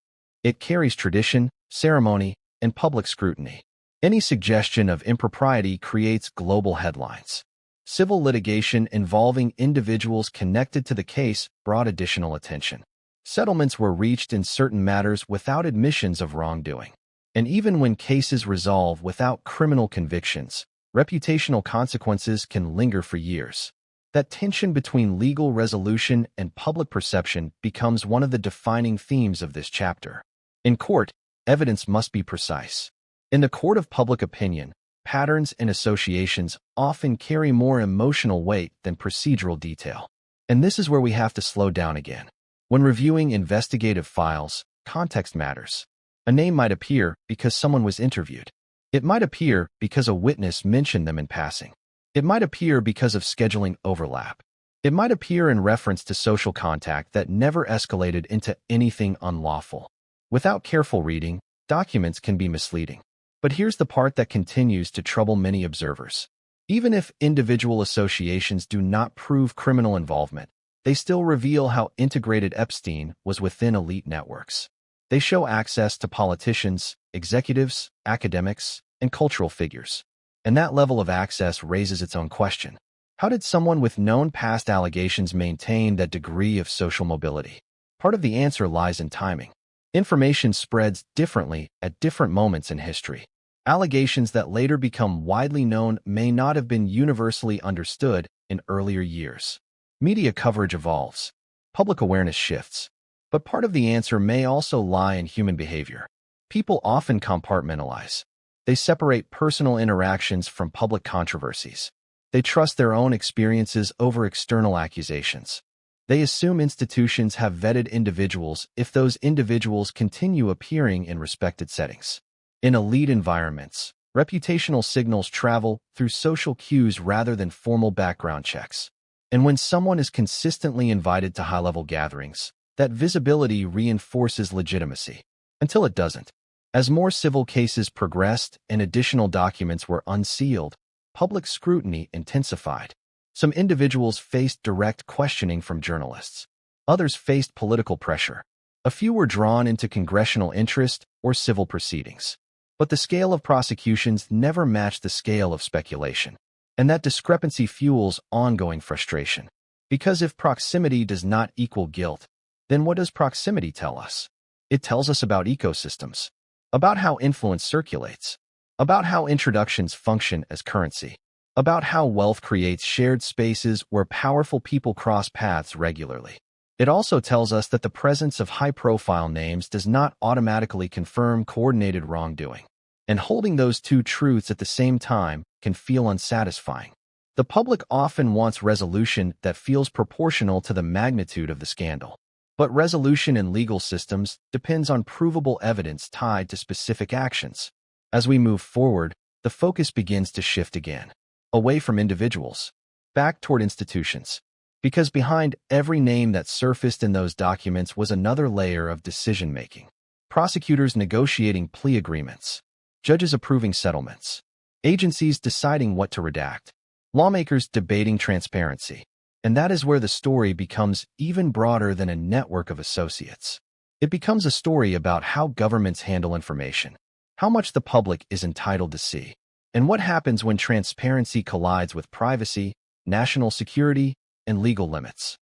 Speaker 1: It carries tradition, ceremony, and public scrutiny. Any suggestion of impropriety creates global headlines. Civil litigation involving individuals connected to the case brought additional attention. Settlements were reached in certain matters without admissions of wrongdoing. And even when cases resolve without criminal convictions, reputational consequences can linger for years. That tension between legal resolution and public perception becomes one of the defining themes of this chapter. In court, evidence must be precise. In the court of public opinion, patterns and associations often carry more emotional weight than procedural detail. And this is where we have to slow down again. When reviewing investigative files, context matters. A name might appear because someone was interviewed. It might appear because a witness mentioned them in passing. It might appear because of scheduling overlap. It might appear in reference to social contact that never escalated into anything unlawful. Without careful reading, documents can be misleading. But here's the part that continues to trouble many observers. Even if individual associations do not prove criminal involvement, they still reveal how integrated Epstein was within elite networks. They show access to politicians, executives, academics, and cultural figures. And that level of access raises its own question. How did someone with known past allegations maintain that degree of social mobility? Part of the answer lies in timing. Information spreads differently at different moments in history. Allegations that later become widely known may not have been universally understood in earlier years. Media coverage evolves. Public awareness shifts. But part of the answer may also lie in human behavior. People often compartmentalize. They separate personal interactions from public controversies. They trust their own experiences over external accusations. They assume institutions have vetted individuals if those individuals continue appearing in respected settings. In elite environments, reputational signals travel through social cues rather than formal background checks. And when someone is consistently invited to high-level gatherings, that visibility reinforces legitimacy. Until it doesn't. As more civil cases progressed and additional documents were unsealed, public scrutiny intensified. Some individuals faced direct questioning from journalists. Others faced political pressure. A few were drawn into congressional interest or civil proceedings. But the scale of prosecutions never matched the scale of speculation. And that discrepancy fuels ongoing frustration. Because if proximity does not equal guilt, then what does proximity tell us? It tells us about ecosystems, about how influence circulates, about how introductions function as currency, about how wealth creates shared spaces where powerful people cross paths regularly. It also tells us that the presence of high-profile names does not automatically confirm coordinated wrongdoing. And holding those two truths at the same time can feel unsatisfying. The public often wants resolution that feels proportional to the magnitude of the scandal. But resolution in legal systems depends on provable evidence tied to specific actions. As we move forward, the focus begins to shift again, away from individuals, back toward institutions. Because behind every name that surfaced in those documents was another layer of decision-making. Prosecutors negotiating plea agreements, judges approving settlements, agencies deciding what to redact, lawmakers debating transparency. And that is where the story becomes even broader than a network of associates. It becomes a story about how governments handle information, how much the public is entitled to see, and what happens when transparency collides with privacy, national security, and legal limits.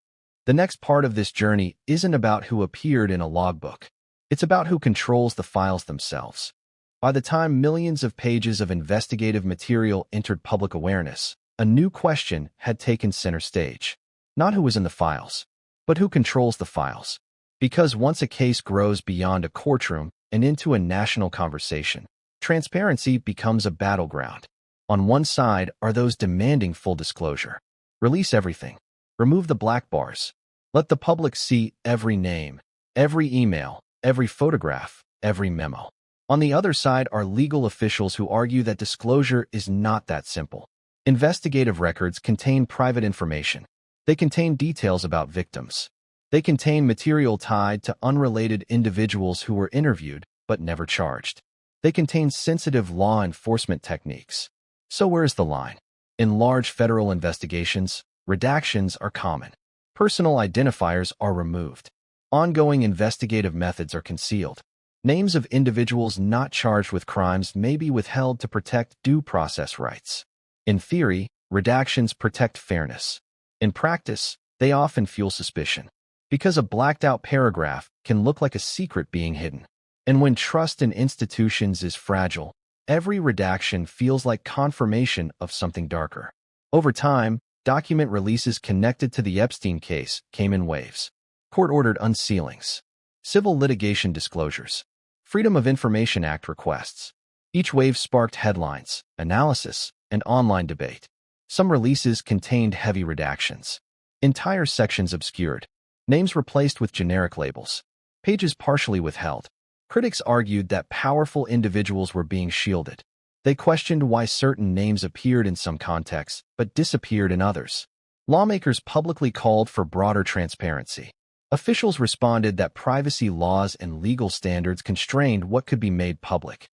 Speaker 1: The next part of this journey isn't about who appeared in a logbook. It's about who controls the files themselves. By the time millions of pages of investigative material entered public awareness, a new question had taken center stage. Not who was in the files, but who controls the files. Because once a case grows beyond a courtroom and into a national conversation, transparency becomes a battleground. On one side are those demanding full disclosure. Release everything. Remove the black bars. Let the public see every name, every email, every photograph, every memo. On the other side are legal officials who argue that disclosure is not that simple. Investigative records contain private information. They contain details about victims. They contain material tied to unrelated individuals who were interviewed but never charged. They contain sensitive law enforcement techniques. So where's the line? In large federal investigations, redactions are common. Personal identifiers are removed. Ongoing investigative methods are concealed. Names of individuals not charged with crimes may be withheld to protect due process rights. In theory, redactions protect fairness. In practice, they often fuel suspicion. Because a blacked-out paragraph can look like a secret being hidden. And when trust in institutions is fragile, every redaction feels like confirmation of something darker. Over time, document releases connected to the Epstein case came in waves. Court-ordered unsealings, civil litigation disclosures, Freedom of Information Act requests. Each wave sparked headlines, analysis, and online debate. Some releases contained heavy redactions. Entire sections obscured. Names replaced with generic labels. Pages partially withheld. Critics argued that powerful individuals were being shielded. They questioned why certain names appeared in some contexts but disappeared in others. Lawmakers publicly called for broader transparency. Officials responded that privacy laws and legal standards constrained what could be made public.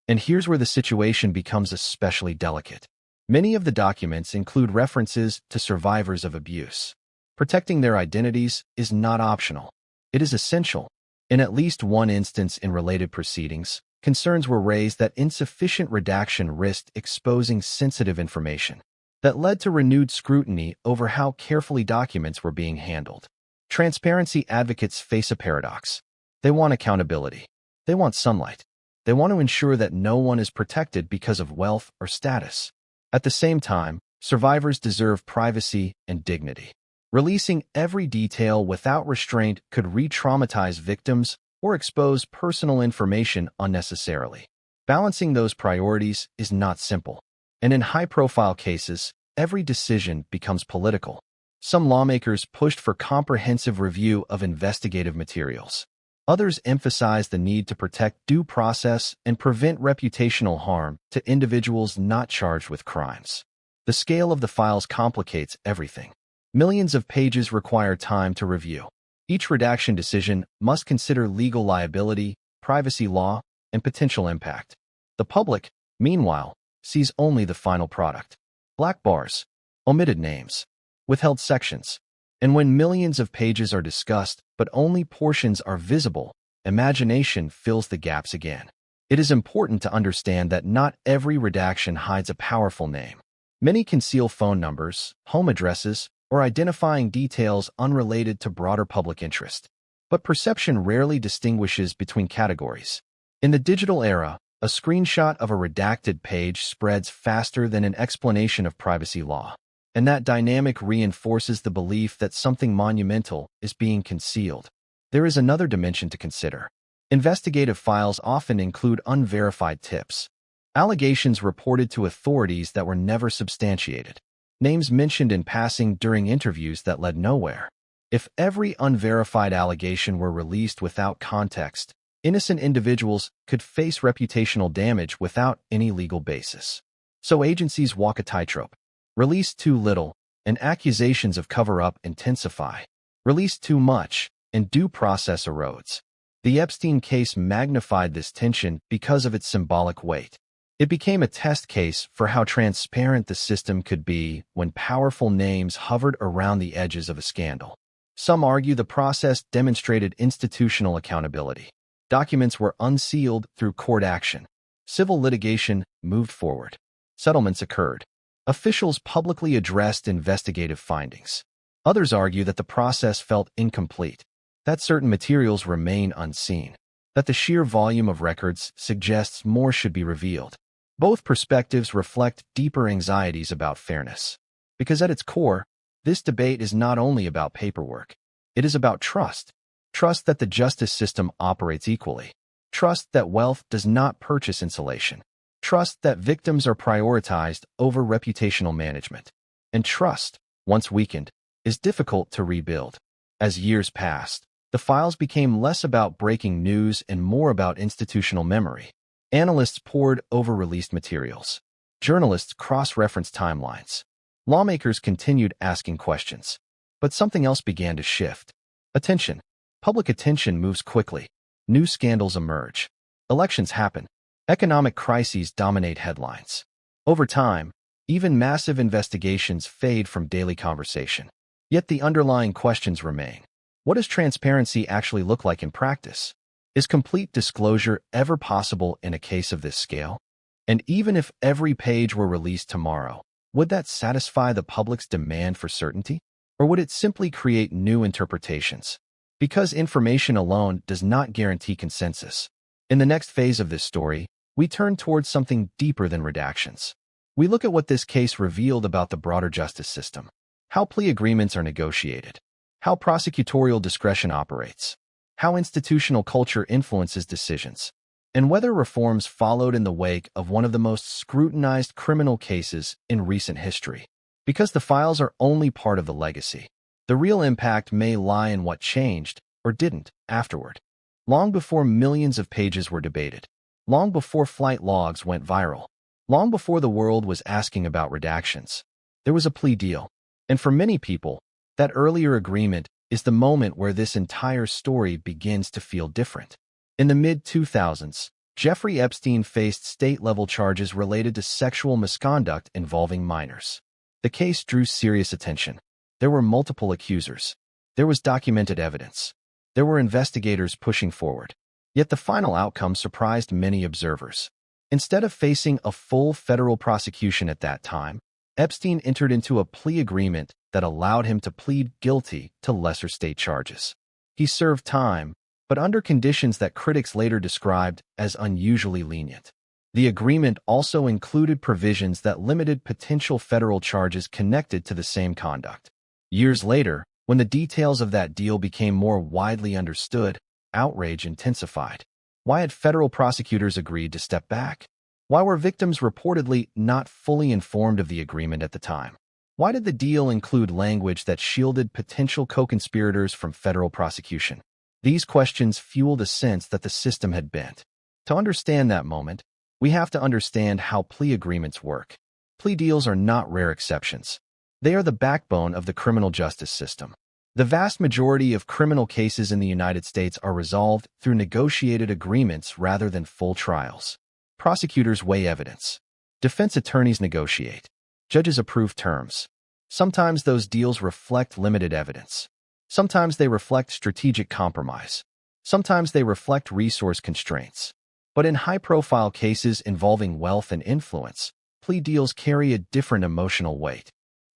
Speaker 1: And here's where the situation becomes especially delicate. Many of the documents include references to survivors of abuse. Protecting their identities is not optional. It is essential. In at least one instance in related proceedings, concerns were raised that insufficient redaction risked exposing sensitive information. That led to renewed scrutiny over how carefully documents were being handled. Transparency advocates face a paradox. They want accountability. They want sunlight. They want to ensure that no one is protected because of wealth or status. At the same time, survivors deserve privacy and dignity. Releasing every detail without restraint could re-traumatize victims or expose personal information unnecessarily. Balancing those priorities is not simple. And in high-profile cases, every decision becomes political. Some lawmakers pushed for comprehensive review of investigative materials. Others emphasized the need to protect due process and prevent reputational harm to individuals not charged with crimes. The scale of the files complicates everything. Millions of pages require time to review. Each redaction decision must consider legal liability, privacy law, and potential impact. The public, meanwhile, sees only the final product. Black bars, omitted names, withheld sections. And when millions of pages are discussed but only portions are visible, imagination fills the gaps again. It is important to understand that not every redaction hides a powerful name. Many conceal phone numbers, home addresses, or identifying details unrelated to broader public interest. But perception rarely distinguishes between categories. In the digital era, a screenshot of a redacted page spreads faster than an explanation of privacy law. And that dynamic reinforces the belief that something monumental is being concealed. There is another dimension to consider. Investigative files often include unverified tips, allegations reported to authorities that were never substantiated, names mentioned in passing during interviews that led nowhere. If every unverified allegation were released without context, innocent individuals could face reputational damage without any legal basis. So agencies walk a tightrope. Release too little, and accusations of cover-up intensify. Release too much, and due process erodes. The Epstein case magnified this tension because of its symbolic weight. It became a test case for how transparent the system could be when powerful names hovered around the edges of a scandal. Some argue the process demonstrated institutional accountability. Documents were unsealed through court action. Civil litigation moved forward. Settlements occurred. Officials publicly addressed investigative findings. Others argue that the process felt incomplete, that certain materials remain unseen, that the sheer volume of records suggests more should be revealed. Both perspectives reflect deeper anxieties about fairness. Because at its core, this debate is not only about paperwork. It is about trust. Trust that the justice system operates equally. Trust that wealth does not purchase insulation. Trust that victims are prioritized over reputational management. And trust, once weakened, is difficult to rebuild. As years passed, the files became less about breaking news and more about institutional memory. Analysts pored over released materials. Journalists cross-referenced timelines. Lawmakers continued asking questions. But something else began to shift. Attention. Public attention moves quickly. New scandals emerge. Elections happen. Economic crises dominate headlines. Over time, even massive investigations fade from daily conversation. Yet the underlying questions remain. What does transparency actually look like in practice? Is complete disclosure ever possible in a case of this scale? And even if every page were released tomorrow, would that satisfy the public's demand for certainty? Or would it simply create new interpretations? Because information alone does not guarantee consensus. In the next phase of this story, we turn towards something deeper than redactions. We look at what this case revealed about the broader justice system, how plea agreements are negotiated, how prosecutorial discretion operates, how institutional culture influences decisions, and whether reforms followed in the wake of one of the most scrutinized criminal cases in recent history. Because the files are only part of the legacy, the real impact may lie in what changed, or didn't, afterward. Long before millions of pages were debated, long before flight logs went viral, long before the world was asking about redactions, there was a plea deal. And for many people, that earlier agreement is the moment where this entire story begins to feel different. In the mid-2000s, Jeffrey Epstein faced state-level charges related to sexual misconduct involving minors. The case drew serious attention. There were multiple accusers. There was documented evidence. There were investigators pushing forward. Yet the final outcome surprised many observers. Instead of facing a full federal prosecution at that time, Epstein entered into a plea agreement that allowed him to plead guilty to lesser state charges. He served time, but under conditions that critics later described as unusually lenient. The agreement also included provisions that limited potential federal charges connected to the same conduct. Years later, when the details of that deal became more widely understood, outrage intensified. Why had federal prosecutors agreed to step back? Why were victims reportedly not fully informed of the agreement at the time? Why did the deal include language that shielded potential co-conspirators from federal prosecution? These questions fueled a sense that the system had bent. To understand that moment, we have to understand how plea agreements work. Plea deals are not rare exceptions. They are the backbone of the criminal justice system. The vast majority of criminal cases in the United States are resolved through negotiated agreements rather than full trials. Prosecutors weigh evidence. Defense attorneys negotiate. Judges approve terms. Sometimes those deals reflect limited evidence. Sometimes they reflect strategic compromise. Sometimes they reflect resource constraints. But in high-profile cases involving wealth and influence, plea deals carry a different emotional weight.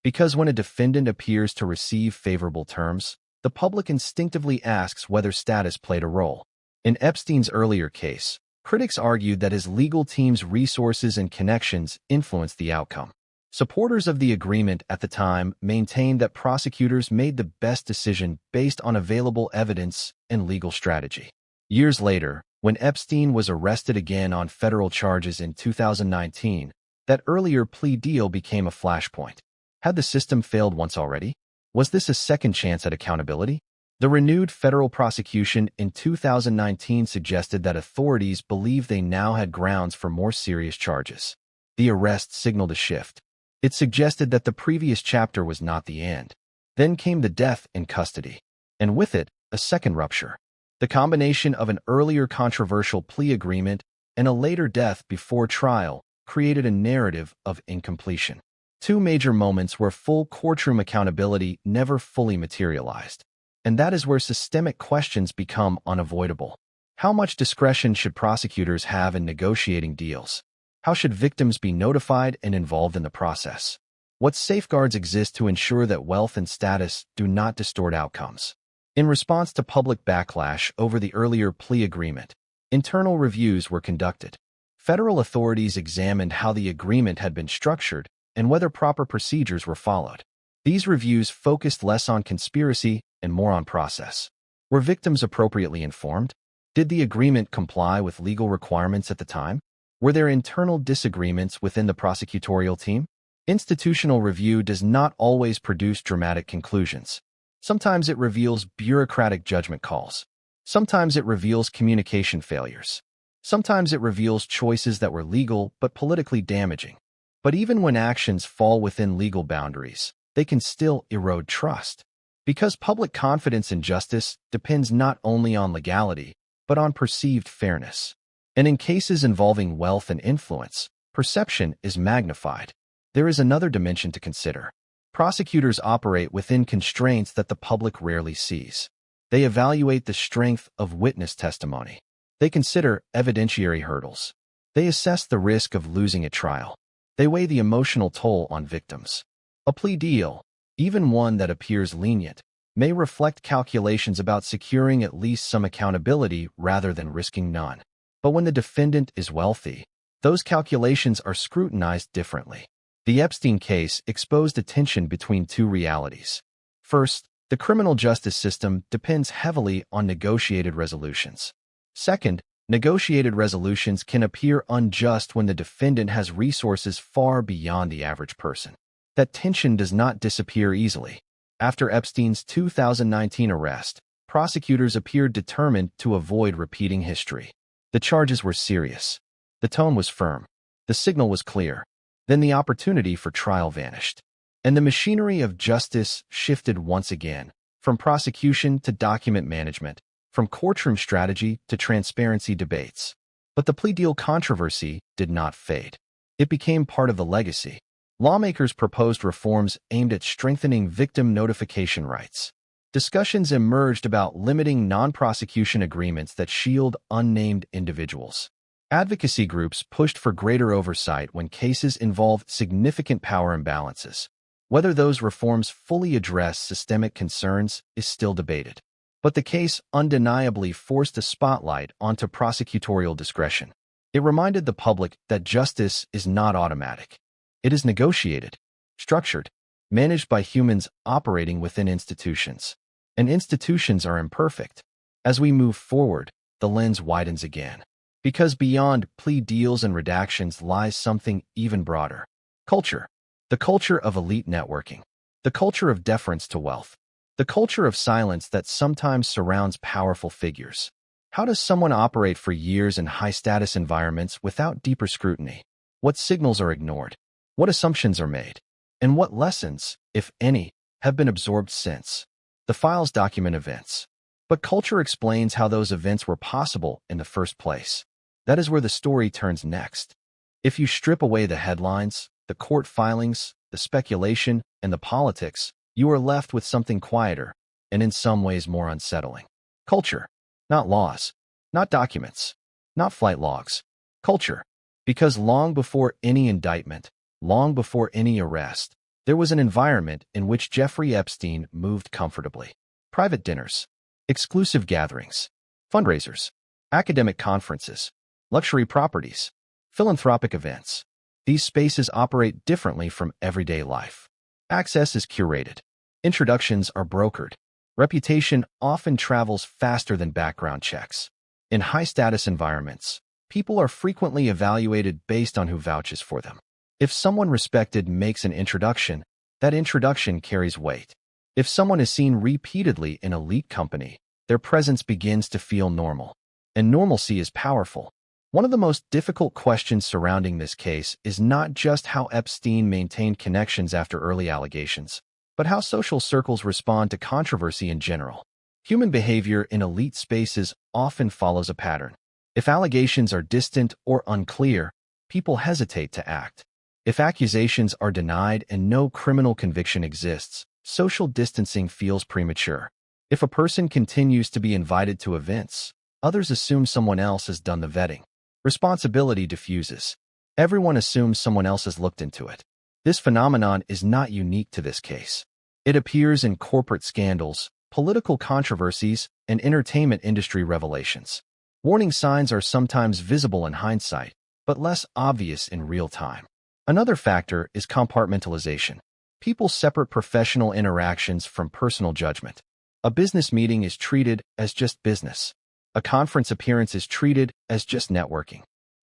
Speaker 1: Because when a defendant appears to receive favorable terms, the public instinctively asks whether status played a role. In Epstein's earlier case, critics argued that his legal team's resources and connections influenced the outcome. Supporters of the agreement at the time maintained that prosecutors made the best decision based on available evidence and legal strategy. Years later, when Epstein was arrested again on federal charges in 2019, that earlier plea deal became a flashpoint. Had the system failed once already? Was this a second chance at accountability? The renewed federal prosecution in 2019 suggested that authorities believed they now had grounds for more serious charges. The arrest signaled a shift. It suggested that the previous chapter was not the end. Then came the death in custody, and with it, a second rupture. The combination of an earlier controversial plea agreement and a later death before trial created a narrative of incompletion. Two major moments where full courtroom accountability never fully materialized. And that is where systemic questions become unavoidable. How much discretion should prosecutors have in negotiating deals? How should victims be notified and involved in the process? What safeguards exist to ensure that wealth and status do not distort outcomes? In response to public backlash over the earlier plea agreement, internal reviews were conducted. Federal authorities examined how the agreement had been structured and whether proper procedures were followed. These reviews focused less on conspiracy and more on process. Were victims appropriately informed? Did the agreement comply with legal requirements at the time? Were there internal disagreements within the prosecutorial team? Institutional review does not always produce dramatic conclusions. Sometimes it reveals bureaucratic judgment calls. Sometimes it reveals communication failures. Sometimes it reveals choices that were legal but politically damaging. But even when actions fall within legal boundaries, they can still erode trust. Because public confidence in justice depends not only on legality, but on perceived fairness. And in cases involving wealth and influence, perception is magnified. There is another dimension to consider. Prosecutors operate within constraints that the public rarely sees. They evaluate the strength of witness testimony. They consider evidentiary hurdles. They assess the risk of losing a trial. They weigh the emotional toll on victims. A plea deal, even one that appears lenient, may reflect calculations about securing at least some accountability rather than risking none. But when the defendant is wealthy, those calculations are scrutinized differently. The Epstein case exposed a tension between two realities. First, the criminal justice system depends heavily on negotiated resolutions. Second, Negotiated resolutions can appear unjust when the defendant has resources far beyond the average person. That tension does not disappear easily. After Epstein's 2019 arrest, prosecutors appeared determined to avoid repeating history. The charges were serious. The tone was firm. The signal was clear. Then the opportunity for trial vanished. And the machinery of justice shifted once again, from prosecution to document management, from courtroom strategy to transparency debates. But the plea deal controversy did not fade. It became part of the legacy. Lawmakers proposed reforms aimed at strengthening victim notification rights. Discussions emerged about limiting non-prosecution agreements that shield unnamed individuals. Advocacy groups pushed for greater oversight when cases involved significant power imbalances. Whether those reforms fully address systemic concerns is still debated. But the case undeniably forced a spotlight onto prosecutorial discretion. It reminded the public that justice is not automatic. It is negotiated, structured, managed by humans operating within institutions. And institutions are imperfect. As we move forward, the lens widens again. Because beyond plea deals and redactions lies something even broader. Culture. The culture of elite networking. The culture of deference to wealth. The culture of silence that sometimes surrounds powerful figures. How does someone operate for years in high-status environments without deeper scrutiny? What signals are ignored? What assumptions are made? And what lessons, if any, have been absorbed since? The files document events. But culture explains how those events were possible in the first place. That is where the story turns next. If you strip away the headlines, the court filings, the speculation, and the politics, you are left with something quieter, and in some ways more unsettling. Culture. Not laws. Not documents. Not flight logs. Culture. Because long before any indictment, long before any arrest, there was an environment in which Jeffrey Epstein moved comfortably. Private dinners. Exclusive gatherings. Fundraisers. Academic conferences. Luxury properties. Philanthropic events. These spaces operate differently from everyday life. Access is curated. Introductions are brokered. Reputation often travels faster than background checks. In high-status environments, people are frequently evaluated based on who vouches for them. If someone respected makes an introduction, that introduction carries weight. If someone is seen repeatedly in elite company, their presence begins to feel normal. And normalcy is powerful. One of the most difficult questions surrounding this case is not just how Epstein maintained connections after early allegations, but how social circles respond to controversy in general. Human behavior in elite spaces often follows a pattern. If allegations are distant or unclear, people hesitate to act. If accusations are denied and no criminal conviction exists, social distancing feels premature. If a person continues to be invited to events, others assume someone else has done the vetting. Responsibility diffuses. Everyone assumes someone else has looked into it. This phenomenon is not unique to this case. It appears in corporate scandals, political controversies, and entertainment industry revelations. Warning signs are sometimes visible in hindsight, but less obvious in real time. Another factor is compartmentalization. People separate professional interactions from personal judgment. A business meeting is treated as just business. A conference appearance is treated as just networking.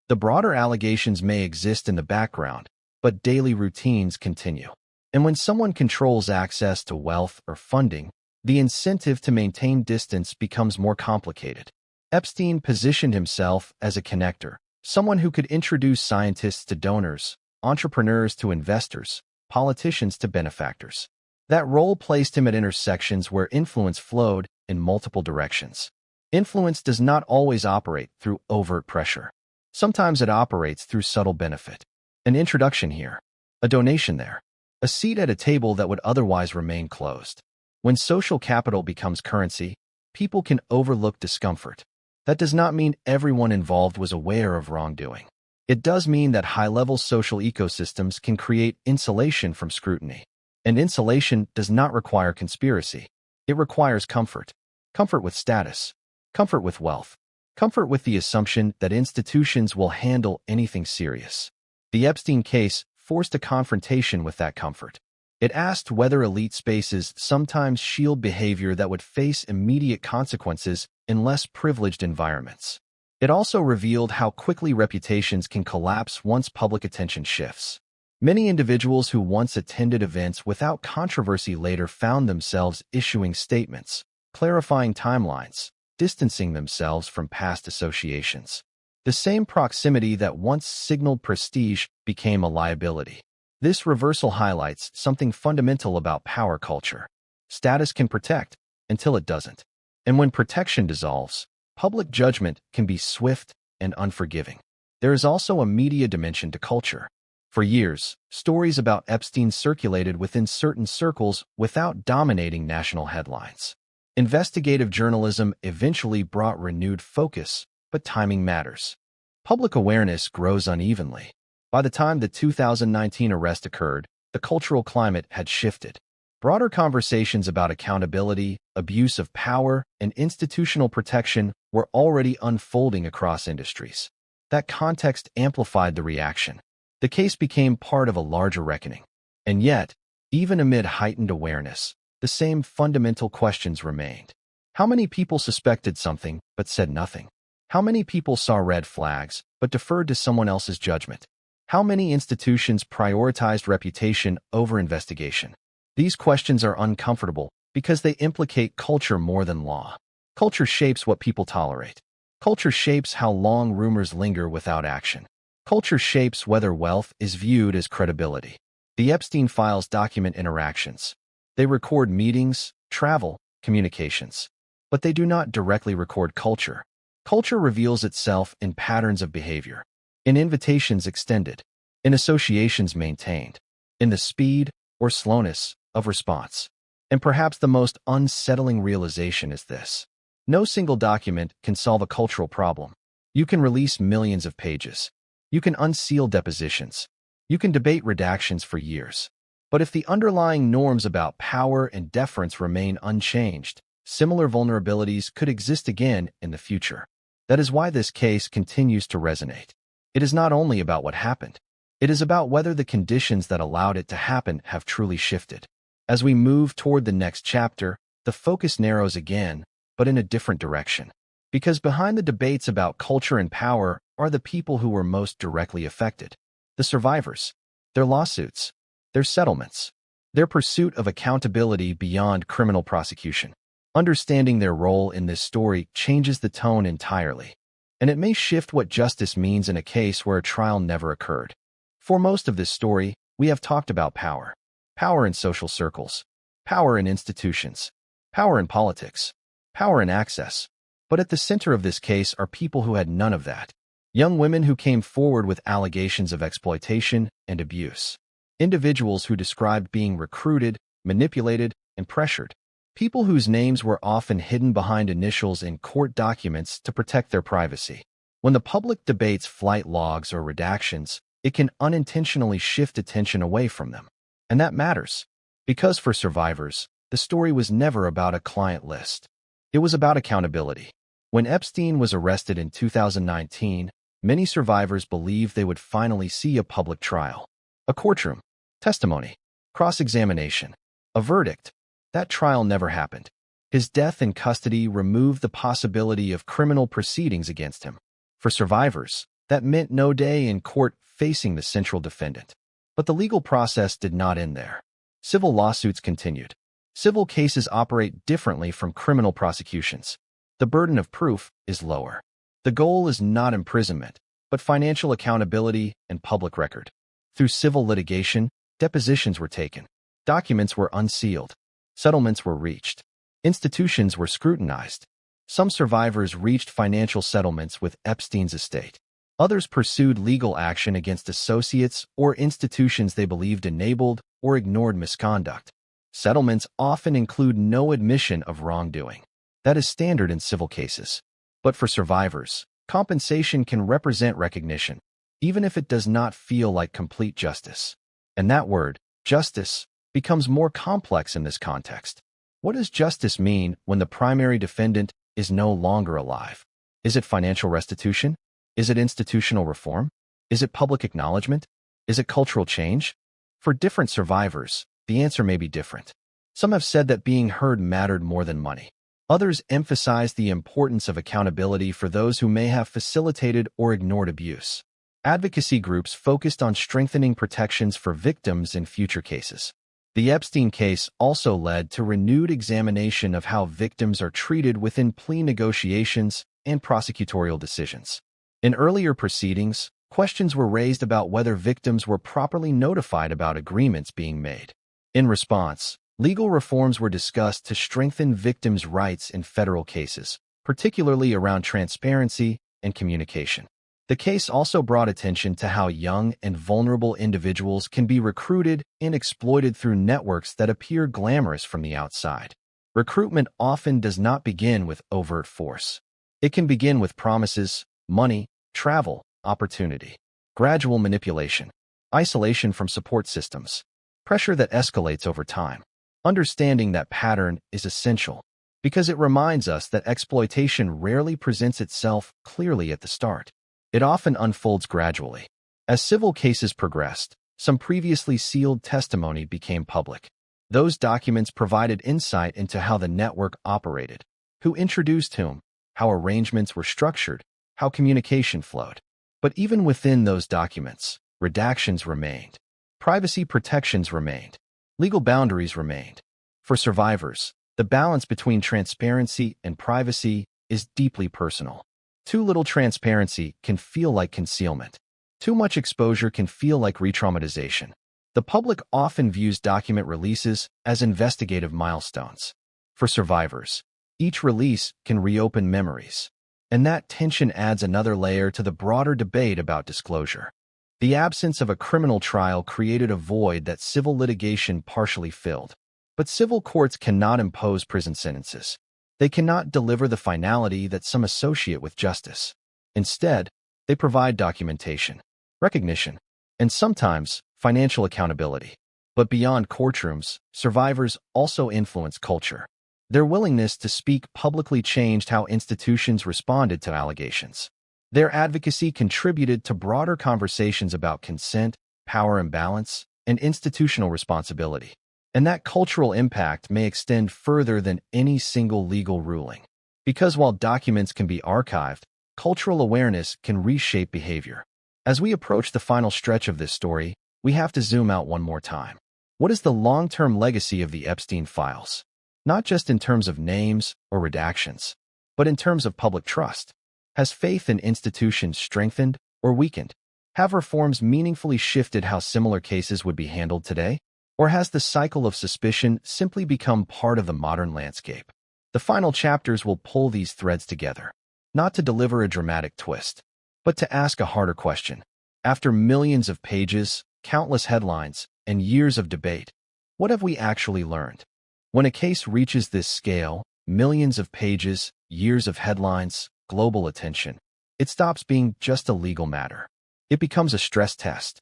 Speaker 1: The broader allegations may exist in the background, but daily routines continue. And when someone controls access to wealth or funding, the incentive to maintain distance becomes more complicated. Epstein positioned himself as a connector, someone who could introduce scientists to donors, entrepreneurs to investors, politicians to benefactors. That role placed him at intersections where influence flowed in multiple directions. Influence does not always operate through overt pressure. Sometimes it operates through subtle benefit. An introduction here, a donation there, a seat at a table that would otherwise remain closed. When social capital becomes currency, people can overlook discomfort. That does not mean everyone involved was aware of wrongdoing. It does mean that high-level social ecosystems can create insulation from scrutiny. And insulation does not require conspiracy. It requires comfort. Comfort with status. Comfort with wealth. Comfort with the assumption that institutions will handle anything serious. The Epstein case forced a confrontation with that comfort. It asked whether elite spaces sometimes shield behavior that would face immediate consequences in less privileged environments. It also revealed how quickly reputations can collapse once public attention shifts. Many individuals who once attended events without controversy later found themselves issuing statements, clarifying timelines, distancing themselves from past associations. The same proximity that once signaled prestige became a liability. This reversal highlights something fundamental about power culture. Status can protect until it doesn't. And when protection dissolves, public judgment can be swift and unforgiving. There is also a media dimension to culture. For years, stories about Epstein circulated within certain circles without dominating national headlines. Investigative journalism eventually brought renewed focus, but timing matters. Public awareness grows unevenly. By the time the 2019 arrest occurred, the cultural climate had shifted. Broader conversations about accountability, abuse of power, and institutional protection were already unfolding across industries. That context amplified the reaction. The case became part of a larger reckoning. And yet, even amid heightened awareness, the same fundamental questions remained. How many people suspected something but said nothing? How many people saw red flags but deferred to someone else's judgment? How many institutions prioritized reputation over investigation? These questions are uncomfortable because they implicate culture more than law. Culture shapes what people tolerate. Culture shapes how long rumors linger without action. Culture shapes whether wealth is viewed as credibility. The Epstein files document interactions. They record meetings, travel, communications. But they do not directly record culture. Culture reveals itself in patterns of behavior, in invitations extended, in associations maintained, in the speed or slowness of response. And perhaps the most unsettling realization is this. No single document can solve a cultural problem. You can release millions of pages. You can unseal depositions. You can debate redactions for years. But if the underlying norms about power and deference remain unchanged, similar vulnerabilities could exist again in the future. That is why this case continues to resonate. It is not only about what happened. It is about whether the conditions that allowed it to happen have truly shifted. As we move toward the next chapter, the focus narrows again, but in a different direction. Because behind the debates about culture and power are the people who were most directly affected. The survivors, their lawsuits, their settlements, their pursuit of accountability beyond criminal prosecution. Understanding their role in this story changes the tone entirely, and it may shift what justice means in a case where a trial never occurred. For most of this story, we have talked about power. Power in social circles, power in institutions, power in politics, power in access. But at the center of this case are people who had none of that. Young women who came forward with allegations of exploitation and abuse. Individuals who described being recruited, manipulated, and pressured. People whose names were often hidden behind initials in court documents to protect their privacy. When the public debates flight logs or redactions, it can unintentionally shift attention away from them. And that matters. Because for survivors, the story was never about a client list. It was about accountability. When Epstein was arrested in 2019, many survivors believed they would finally see a public trial. A courtroom, testimony, cross-examination, a verdict. That trial never happened. His death in custody removed the possibility of criminal proceedings against him. For survivors, that meant no day in court facing the central defendant. But the legal process did not end there. Civil lawsuits continued. Civil cases operate differently from criminal prosecutions. The burden of proof is lower. The goal is not imprisonment, but financial accountability and public record. Through civil litigation, depositions were taken. Documents were unsealed. Settlements were reached. Institutions were scrutinized. Some survivors reached financial settlements with Epstein's estate. Others pursued legal action against associates or institutions they believed enabled or ignored misconduct. Settlements often include no admission of wrongdoing. That is standard in civil cases. But for survivors, compensation can represent recognition, even if it does not feel like complete justice. And that word, justice, becomes more complex in this context. What does justice mean when the primary defendant is no longer alive? Is it financial restitution? Is it institutional reform? Is it public acknowledgement? Is it cultural change? For different survivors, the answer may be different. Some have said that being heard mattered more than money. Others emphasize the importance of accountability for those who may have facilitated or ignored abuse. Advocacy groups focused on strengthening protections for victims in future cases. The Epstein case also led to renewed examination of how victims are treated within plea negotiations and prosecutorial decisions. In earlier proceedings, questions were raised about whether victims were properly notified about agreements being made. In response, legal reforms were discussed to strengthen victims' rights in federal cases, particularly around transparency and communication. The case also brought attention to how young and vulnerable individuals can be recruited and exploited through networks that appear glamorous from the outside. Recruitment often does not begin with overt force. It can begin with promises, money, travel, opportunity, gradual manipulation, isolation from support systems, pressure that escalates over time. Understanding that pattern is essential because it reminds us that exploitation rarely presents itself clearly at the start. It often unfolds gradually. As civil cases progressed, some previously sealed testimony became public. Those documents provided insight into how the network operated, who introduced whom, how arrangements were structured, how communication flowed. But even within those documents, redactions remained. Privacy protections remained. Legal boundaries remained. For survivors, the balance between transparency and privacy is deeply personal. Too little transparency can feel like concealment. Too much exposure can feel like re-traumatization. The public often views document releases as investigative milestones. For survivors, each release can reopen memories. And that tension adds another layer to the broader debate about disclosure. The absence of a criminal trial created a void that civil litigation partially filled. But civil courts cannot impose prison sentences. They cannot deliver the finality that some associate with justice. Instead, they provide documentation, recognition, and sometimes financial accountability. But beyond courtrooms, survivors also influence culture. Their willingness to speak publicly changed how institutions responded to allegations. Their advocacy contributed to broader conversations about consent, power imbalance, and institutional responsibility. And that cultural impact may extend further than any single legal ruling. Because while documents can be archived, cultural awareness can reshape behavior. As we approach the final stretch of this story, we have to zoom out one more time. What is the long-term legacy of the Epstein files? Not just in terms of names or redactions, but in terms of public trust. Has faith in institutions strengthened or weakened? Have reforms meaningfully shifted how similar cases would be handled today? Or has the cycle of suspicion simply become part of the modern landscape? The final chapters will pull these threads together, not to deliver a dramatic twist, but to ask a harder question. After millions of pages, countless headlines, and years of debate, what have we actually learned? When a case reaches this scale, millions of pages, years of headlines, global attention, it stops being just a legal matter. It becomes a stress test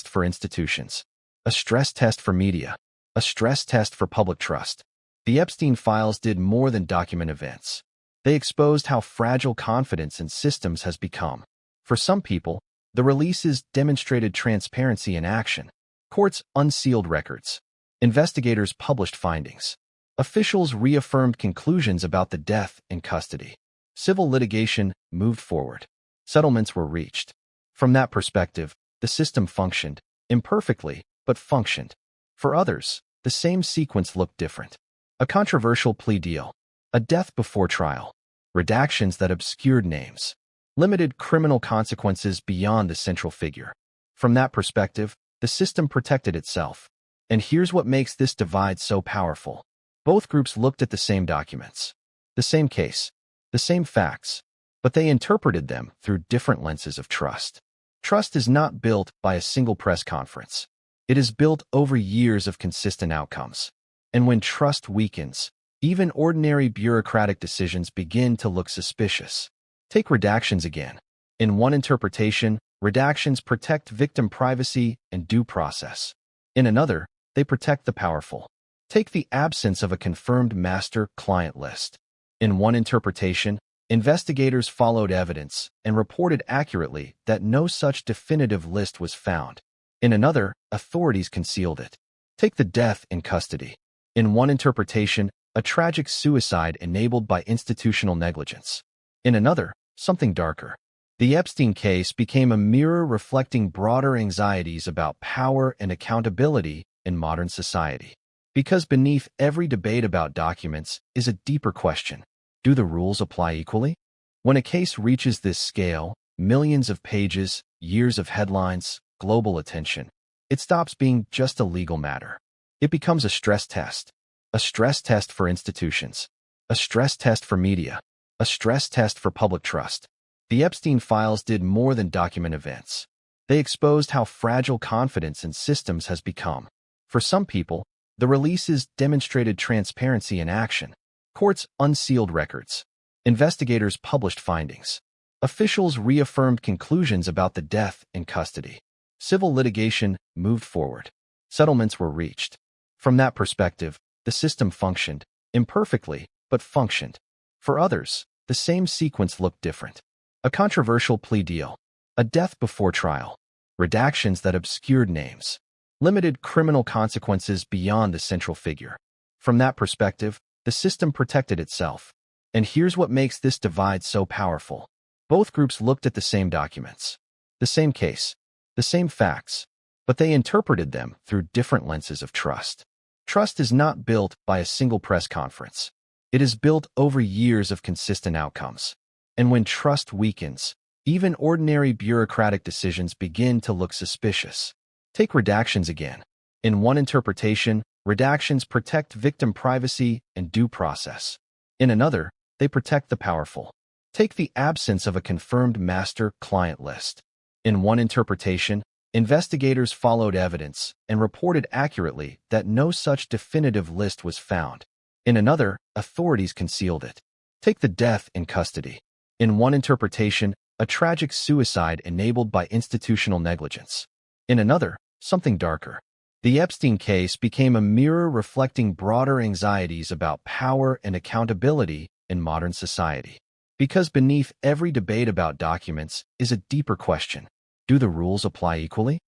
Speaker 1: for institutions, a stress test for media, a stress test for public trust. The Epstein files did more than document events. They exposed how fragile confidence in systems has become. For some people, the releases demonstrated transparency in action. Courts unsealed records. Investigators published findings. Officials reaffirmed conclusions about the death in custody. Civil litigation moved forward. Settlements were reached. From that perspective, the system functioned, imperfectly, but functioned. For others, the same sequence looked different. A controversial plea deal, a death before trial, redactions that obscured names, limited criminal consequences beyond the central figure. From that perspective, the system protected itself. And here's what makes this divide so powerful. Both groups looked at the same documents, the same case, the same facts, but they interpreted them through different lenses of trust. Trust is not built by a single press conference. It is built over years of consistent outcomes. And when trust weakens, even ordinary bureaucratic decisions begin to look suspicious. Take redactions again. In one interpretation, redactions protect victim privacy and due process. In another, they protect the powerful. Take the absence of a confirmed master-client list. In one interpretation, investigators followed evidence and reported accurately that no such definitive list was found. In another, authorities concealed it. Take the death in custody. In one interpretation, a tragic suicide enabled by institutional negligence. In another, something darker. The Epstein case became a mirror reflecting broader anxieties about power and accountability in modern society. Because beneath every debate about documents is a deeper question. Do the rules apply equally? When a case reaches this scale, millions of pages, years of headlines, global attention, it stops being just a legal matter. It becomes a stress test. A stress test for institutions. A stress test for media. A stress test for public trust. The Epstein files did more than document events. They exposed how fragile confidence in systems has become. For some people, the releases demonstrated transparency in action. Courts unsealed records. Investigators published findings. Officials reaffirmed conclusions about the death in custody. Civil litigation moved forward. Settlements were reached. From that perspective, the system functioned, imperfectly, but functioned. For others, the same sequence looked different. A controversial plea deal. A death before trial. Redactions that obscured names. Limited criminal consequences beyond the central figure. From that perspective, the system protected itself. And here's what makes this divide so powerful. Both groups looked at the same documents. The same case. The same facts. But they interpreted them through different lenses of trust. Trust is not built by a single press conference. It is built over years of consistent outcomes. And when trust weakens, even ordinary bureaucratic decisions begin to look suspicious. Take redactions again. In one interpretation, redactions protect victim privacy and due process. In another, they protect the powerful. Take the absence of a confirmed master-client list. In one interpretation, investigators followed evidence and reported accurately that no such definitive list was found. In another, authorities concealed it. Take the death in custody. In one interpretation, a tragic suicide enabled by institutional negligence. In another, something darker. The Epstein case became a mirror reflecting broader anxieties about power and accountability in modern society. Because beneath every debate about documents is a deeper question. Do the rules apply equally?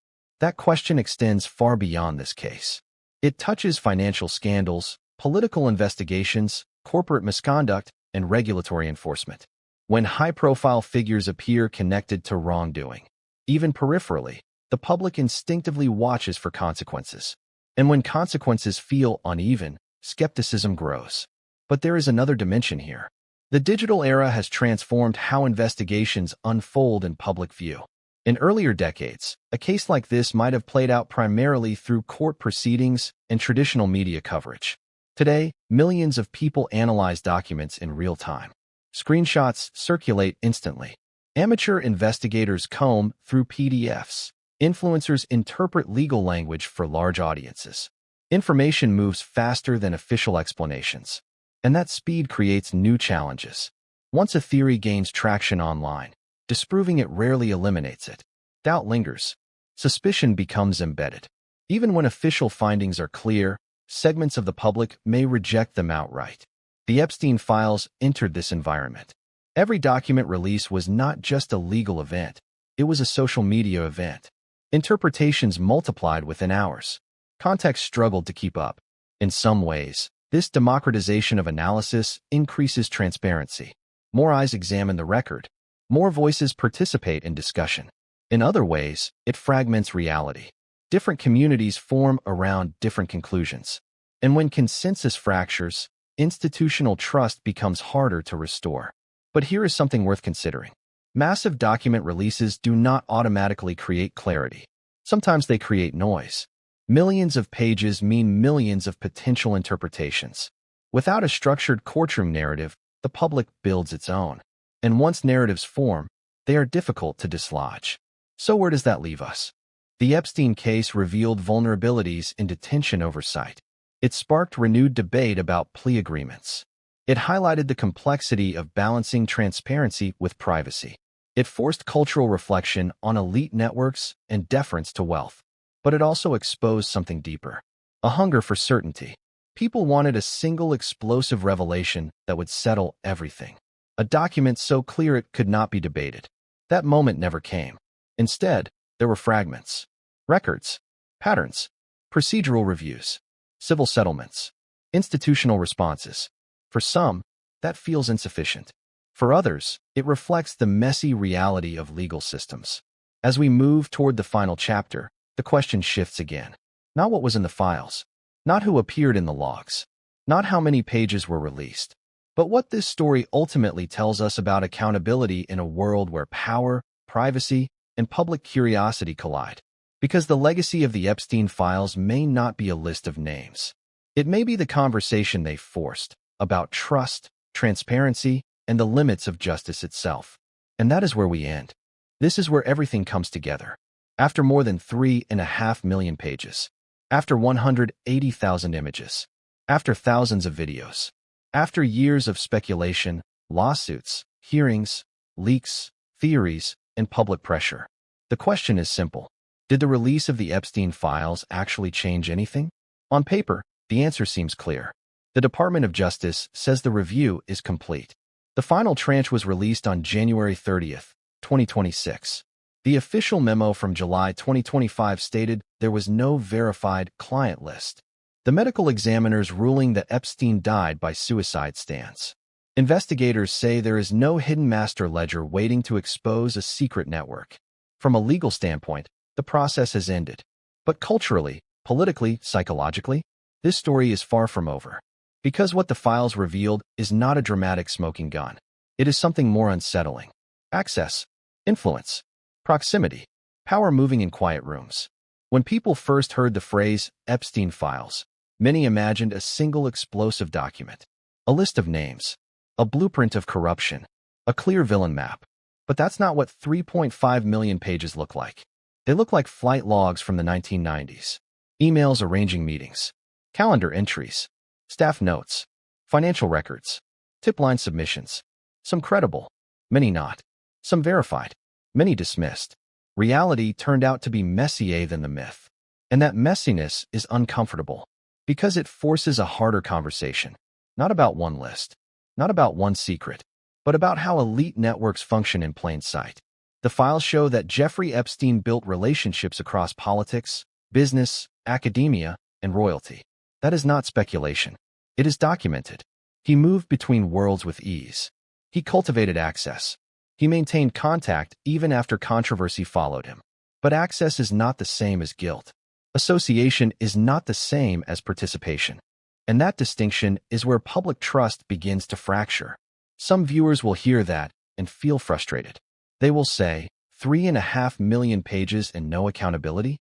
Speaker 1: That question extends far beyond this case. It touches financial scandals, political investigations, corporate misconduct, and regulatory enforcement. When high-profile figures appear connected to wrongdoing, even peripherally, the public instinctively watches for consequences. And when consequences feel uneven, skepticism grows. But there is another dimension here. The digital era has transformed how investigations unfold in public view. In earlier decades, a case like this might have played out primarily through court proceedings and traditional media coverage. Today, millions of people analyze documents in real time. Screenshots circulate instantly. Amateur investigators comb through PDFs. Influencers interpret legal language for large audiences. Information moves faster than official explanations. And that speed creates new challenges. Once a theory gains traction online, disproving it rarely eliminates it. Doubt lingers. Suspicion becomes embedded. Even when official findings are clear, segments of the public may reject them outright. The Epstein files entered this environment. Every document release was not just a legal event. It was a social media event. Interpretations multiplied within hours. Context struggled to keep up. In some ways, this democratization of analysis increases transparency. More eyes examine the record. More voices participate in discussion. In other ways, it fragments reality. Different communities form around different conclusions. And when consensus fractures, institutional trust becomes harder to restore. But here is something worth considering. Massive document releases do not automatically create clarity. Sometimes they create noise. Millions of pages mean millions of potential interpretations. Without a structured courtroom narrative, the public builds its own. And once narratives form, they are difficult to dislodge. So where does that leave us? The Epstein case revealed vulnerabilities in detention oversight. It sparked renewed debate about plea agreements. It highlighted the complexity of balancing transparency with privacy. It forced cultural reflection on elite networks and deference to wealth. But it also exposed something deeper. A hunger for certainty. People wanted a single explosive revelation that would settle everything. A document so clear it could not be debated. That moment never came. Instead, there were fragments. Records. Patterns. Procedural reviews. Civil settlements. Institutional responses. For some, that feels insufficient. For others, it reflects the messy reality of legal systems. As we move toward the final chapter, the question shifts again. Not what was in the files, not who appeared in the logs, not how many pages were released, but what this story ultimately tells us about accountability in a world where power, privacy, and public curiosity collide. Because the legacy of the Epstein files may not be a list of names. It may be the conversation they forced about trust, transparency, and the limits of justice itself. And that is where we end. This is where everything comes together. After more than 3.5 million pages, after 180,000 images, after thousands of videos, after years of speculation, lawsuits, hearings, leaks, theories, and public pressure, the question is simple. Did the release of the Epstein files actually change anything? On paper, the answer seems clear. The Department of Justice says the review is complete. The final tranche was released on January 30th, 2026. The official memo from July 2025 stated there was no verified client list. The medical examiner's ruling that Epstein died by suicide stands. Investigators say there is no hidden master ledger waiting to expose a secret network. From a legal standpoint, the process has ended. But culturally, politically, psychologically, this story is far from over. Because what the files revealed is not a dramatic smoking gun. It is something more unsettling. Access, influence, proximity, power moving in quiet rooms. When people first heard the phrase Epstein files, many imagined a single explosive document, a list of names, a blueprint of corruption, a clear villain map. But that's not what 3.5 million pages look like. They look like flight logs from the 1990s, emails arranging meetings, calendar entries, staff notes, financial records, tip line submissions. Some credible, many not. Some verified, many dismissed. Reality turned out to be messier than the myth. And that messiness is uncomfortable because it forces a harder conversation. Not about one list, not about one secret, but about how elite networks function in plain sight. The files show that Jeffrey Epstein built relationships across politics, business, academia, and royalty. That is not speculation. It is documented. He moved between worlds with ease. He cultivated access. He maintained contact even after controversy followed him. But access is not the same as guilt. Association is not the same as participation. And that distinction is where public trust begins to fracture. Some viewers will hear that and feel frustrated. They will say, 3.5 million pages and no accountability?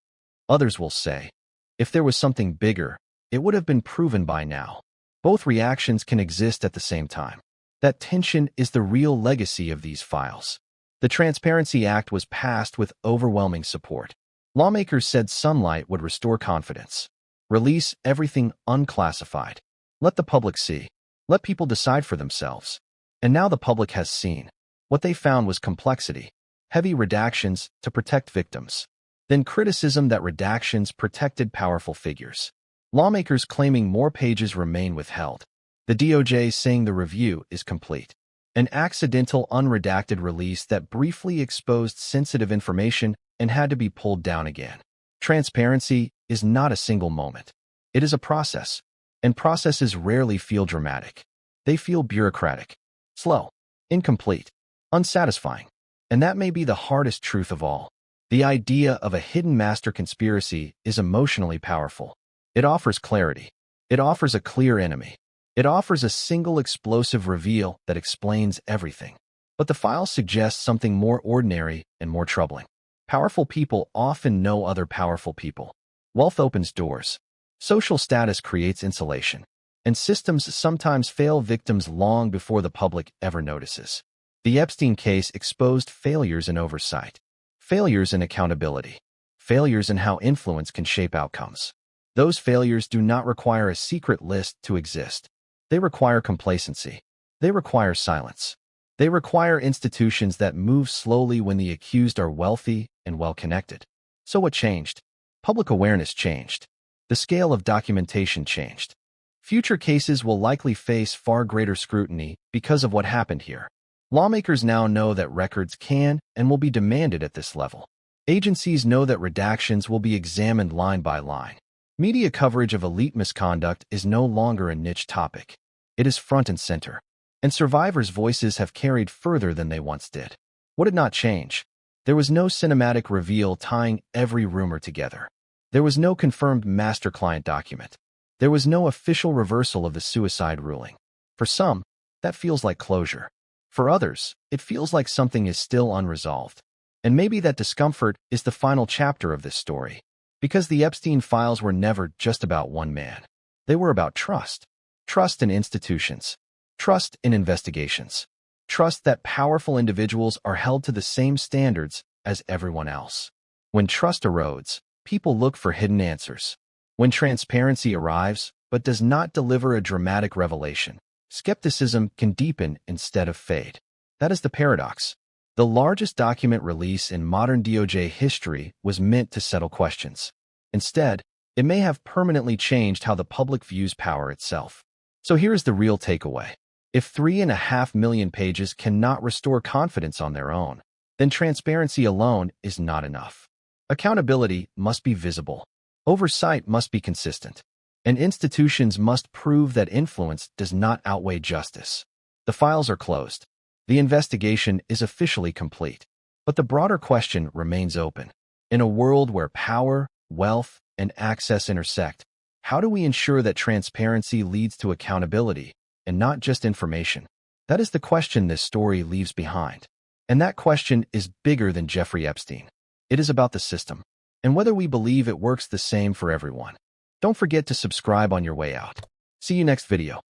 Speaker 1: Others will say, if there was something bigger, it would have been proven by now. Both reactions can exist at the same time. That tension is the real legacy of these files. The Transparency Act was passed with overwhelming support. Lawmakers said sunlight would restore confidence. Release everything unclassified. Let the public see. Let people decide for themselves. And now the public has seen. What they found was complexity, heavy redactions to protect victims, then criticism that redactions protected powerful figures. Lawmakers claiming more pages remain withheld. The DOJ saying the review is complete. An accidental unredacted release that briefly exposed sensitive information and had to be pulled down again. Transparency is not a single moment. It is a process, and processes rarely feel dramatic. They feel bureaucratic, slow, incomplete, unsatisfying. And that may be the hardest truth of all. The idea of a hidden master conspiracy is emotionally powerful. It offers clarity. It offers a clear enemy. It offers a single explosive reveal that explains everything. But the file suggests something more ordinary and more troubling. Powerful people often know other powerful people. Wealth opens doors. Social status creates insulation. And systems sometimes fail victims long before the public ever notices. The Epstein case exposed failures in oversight, failures in accountability, failures in how influence can shape outcomes. Those failures do not require a secret list to exist. They require complacency. They require silence. They require institutions that move slowly when the accused are wealthy and well-connected. So what changed? Public awareness changed. The scale of documentation changed. Future cases will likely face far greater scrutiny because of what happened here. Lawmakers now know that records can and will be demanded at this level. Agencies know that redactions will be examined line by line. Media coverage of elite misconduct is no longer a niche topic. It is front and center. And survivors' voices have carried further than they once did. What did not change? There was no cinematic reveal tying every rumor together. There was no confirmed master-client document. There was no official reversal of the suicide ruling. For some, that feels like closure. For others, it feels like something is still unresolved. And maybe that discomfort is the final chapter of this story. Because the Epstein files were never just about one man. They were about trust. Trust in institutions. Trust in investigations. Trust that powerful individuals are held to the same standards as everyone else. When trust erodes, people look for hidden answers. When transparency arrives, but does not deliver a dramatic revelation, skepticism can deepen instead of fade. That is the paradox. The largest document release in modern DOJ history was meant to settle questions. Instead, it may have permanently changed how the public views power itself. So here's the real takeaway. If 3.5 million pages cannot restore confidence on their own, then transparency alone is not enough. Accountability must be visible. Oversight must be consistent. And institutions must prove that influence does not outweigh justice. The files are closed. The investigation is officially complete. But the broader question remains open. In a world where power, wealth, and access intersect, how do we ensure that transparency leads to accountability and not just information? That is the question this story leaves behind. And that question is bigger than Jeffrey Epstein. It is about the system, and whether we believe it works the same for everyone. Don't forget to subscribe on your way out. See you next video.